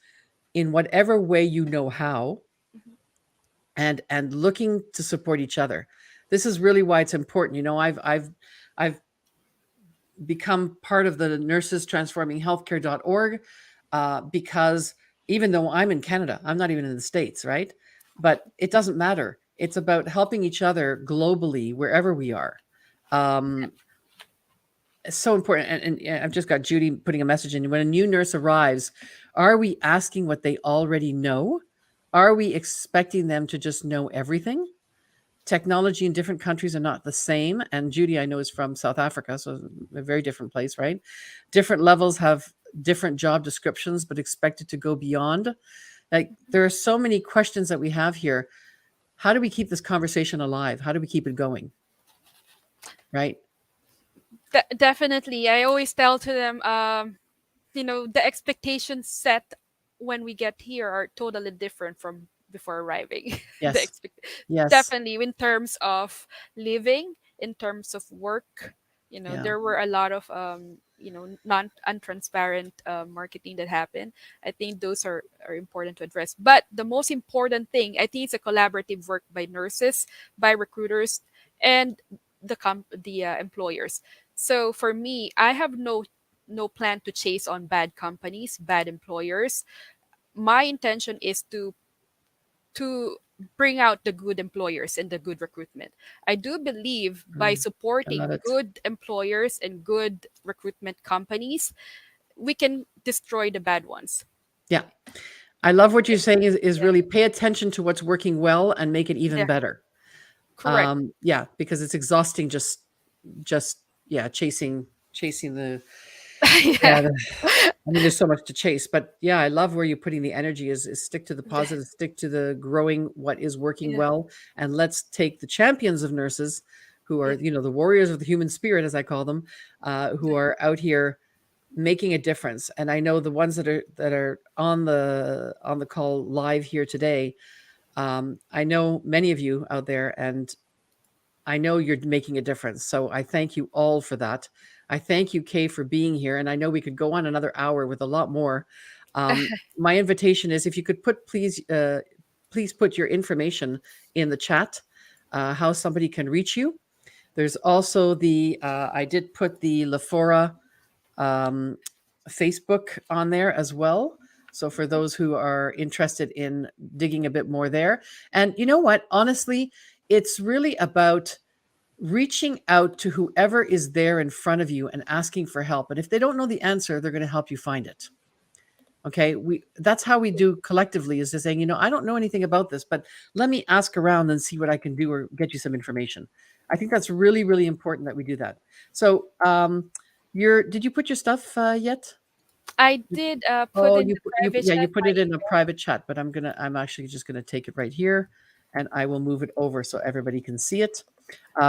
in whatever way you know how, Mhm. and looking to support each other. This is really why it's important. I've become part of the nurses transforming healthcare.org, because even though I'm in Canada, I'm not even in the States, right? But it doesn't matter. It's about helping each other globally wherever we are. Um, it's so important. And I've just got Judy putting a message in. When a new nurse arrives, are we asking what they already know? Are we expecting them to just know everything? Technology in different countries are not the same. And Judy, I know, is from South Africa, so a very different place, right? Different levels have different job descriptions, but expected to go beyond. Like there are so many questions that we have here. How do we keep this conversation alive? How do we keep it going? Right? Definitely. I always tell to them, the expectations set when we get here are totally different from before arriving. the Yes. expect Yes. Definitely in terms of living, in terms of work. Yeah. There were a lot of non untransparent marketing that happened. I think those are important to address. But the most important thing, I think, it's a collaborative work by nurses, by recruiters, and the employers. So for me, I have no plan to chase on bad companies, bad employers. My intention is to bring out the good employers and the good recruitment. I do believe by Mm, I love supporting it. good employers and good recruitment companies, we can destroy the bad ones. Yeah. I love what you're saying is Yeah. really pay attention to what's working well and make it even Yeah. better. Correct. Yeah, because it's exhausting just yeah, chasing the Yeah. yeah, I mean, there's so much to chase, but yeah, I love where you're putting the energy is stick to the The- positive, stick to the growing what is working yeah. well, and let's take the champions of nurses who are, Yeah. the warriors of the human spirit, as I call them, who are out here making a difference. And I know the ones that are on the call live here today. I know many of you out there, and I know you're making a difference. So I thank you all for that. I thank you, Kay, for being here. And I know we could go on another hour with a lot more. My invitation is if you could please put your information in the chat, how somebody can reach you. There's also I did put the Lafora um, Facebook on there as well. So for those who are interested in digging a bit more there. And you know what? Honestly, it's really about reaching out to whoever is there in front of you and asking for help. And if they don't know the answer, they're going to help you find it. Okay, that's how we do collectively, is just saying, I don't know anything about this, but let me ask around and see what I can do or get you some information. I think that's really, really important that we do that. So, did you put your stuff yet? I did put Oh, in the private yeah, you chat put my it in a email. private chat, but I'm actually just gonna take it right here, and I will move it over so everybody can see it.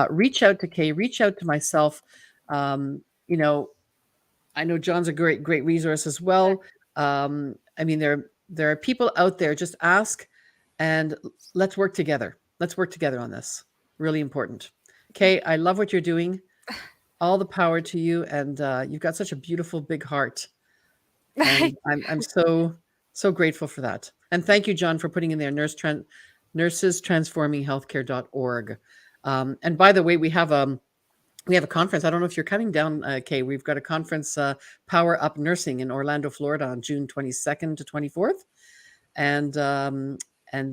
Reach out to Kay, reach out to myself. Um, you know, I know John's a great, great resource as well. I mean, there are people out there. Just ask, and let's work together. Let's work together on this. Really important. Kay, I love what you're doing. All the power to you, and you've got such a beautiful, big heart, and I'm so grateful for that. And thank you, John, for putting in there nursestransforminghealthcare.org. And by the way, we have a conference. I don't know if you're coming down, Kay. We've got a conference, Power Up Nursing in Orlando, Florida, on June 22nd to 24th, and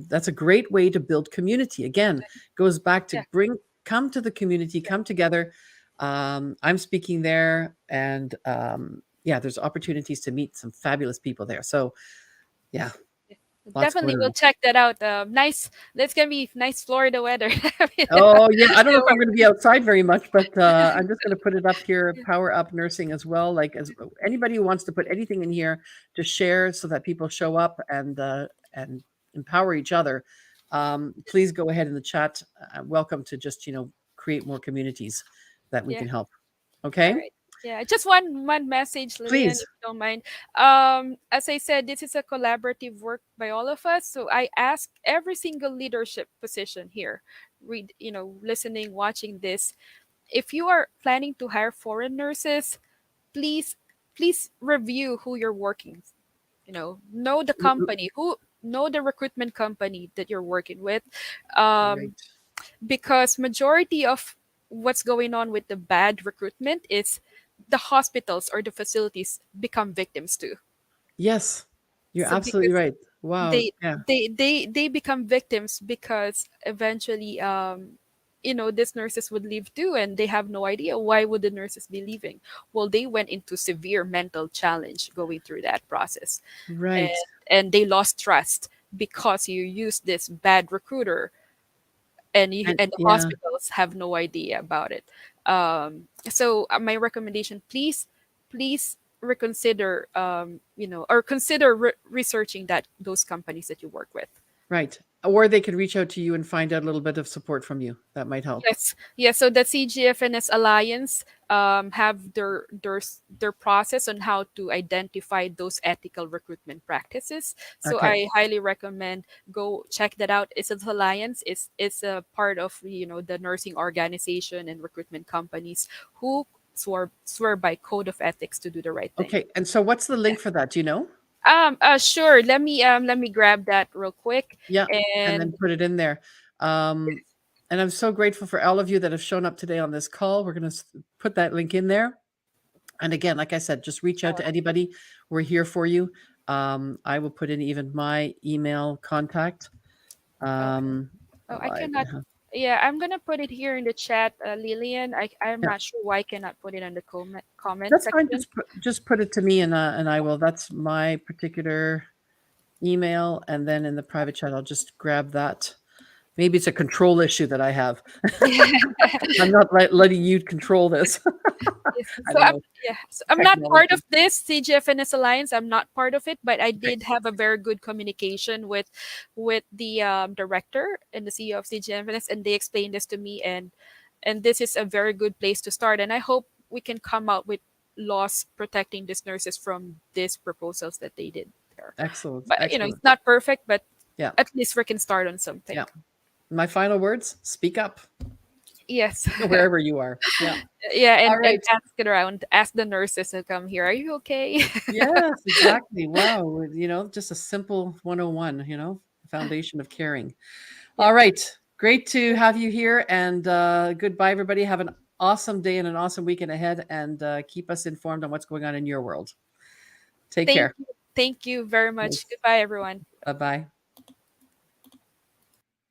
that's a great way to build community. Again, goes back to Yeah. come to the community, come together. I'm speaking there, and yeah, there's opportunities to meet some fabulous people there. So yeah, lots Definitely, going we'll on. check that out. Nice. That's gonna be nice Florida weather. Oh, yeah, I don't know if I'm gonna be outside very much, but, I'm just gonna put it up here, Power Up Nursing as well, like, as anybody who wants to put anything in here to share so that people show up and empower each other, please go ahead in the chat. Welcome to just, create more communities that we Yeah. can help. All Okay? right. Yeah, just one message, Lillian, Please. if you don't mind. As I said, this is a collaborative work by all of us. So I ask every single leadership position here, listening, watching this. If you are planning to hire foreign nurses, please, please review who you're working. Know the company, who know the recruitment company that you're working with. Um, Right. because majority of what's going on with the bad recruitment is the hospitals or the facilities become victims too. Yes. You're So absolutely because right. Wow. they Yeah. they become victims because eventually these nurses would leave too, and they have no idea why would the nurses be leaving. Well, they went into severe mental challenge going through that process, Right. and they lost trust because you used this bad recruiter, And and the yeah. hospitals have no idea about it. So my recommendation, please reconsider, or consider researching those companies that you work with. Right. or they could reach out to you and find out a little bit of support from you. That might help. Yes, yes. So the CGFNS Alliance have their process on how to identify those ethical recruitment practices. So Okay. I highly recommend go check that out. It's an alliance. It's a part of the nursing organization and recruitment companies who swear by code of ethics to do the right thing. Okay. And so what's the Yeah. link for that? Do you know? Sure. Let me grab that real quick. Yeah. And then And put it in there. Um, and I'm so grateful for all of you that have shown up today on this call. We're going to put that link in there. And again, like I said, just reach out to anybody. We're here for you. I will put in even my email contact. oh, Um, oh, I alive and cannot. health. Yeah, I'm gonna put it here in the chat, Lillian. I'm Yeah, not sure why I cannot put it on the comment that's fine. section. Just put it to me, and I will. That's my particular email, and then in the private chat, I'll just grab that. Maybe it's a control issue that I have. I'm not letting you control this. Yes. I So don't I'm know, yeah. So I'm not part of technology. this CGFNS Alliance. I'm not part of it, but I Okay, did have a very good communication with the director and the CEO of CGFNS, and they explained this to me, and this is a very good place to start. And I hope we can come out with laws protecting these nurses from these proposals that they did there. excellent, But excellent. it's not perfect, but Yeah, at least we can start on something. yeah. My final words: speak up Yes. wherever you are. Yeah. Yeah, All and right. ask it around, ask the nurses to come here. Are you okay? Yes, exactly. Wow. Just a simple 101, foundation of caring. Yeah. All right. Great to have you here. And goodbye, everybody. Have an awesome day and an awesome weekend ahead. And keep us informed on what's going on in your world. Take Thank care. you. Thank you very much. Goodbye, everyone. Bye bye.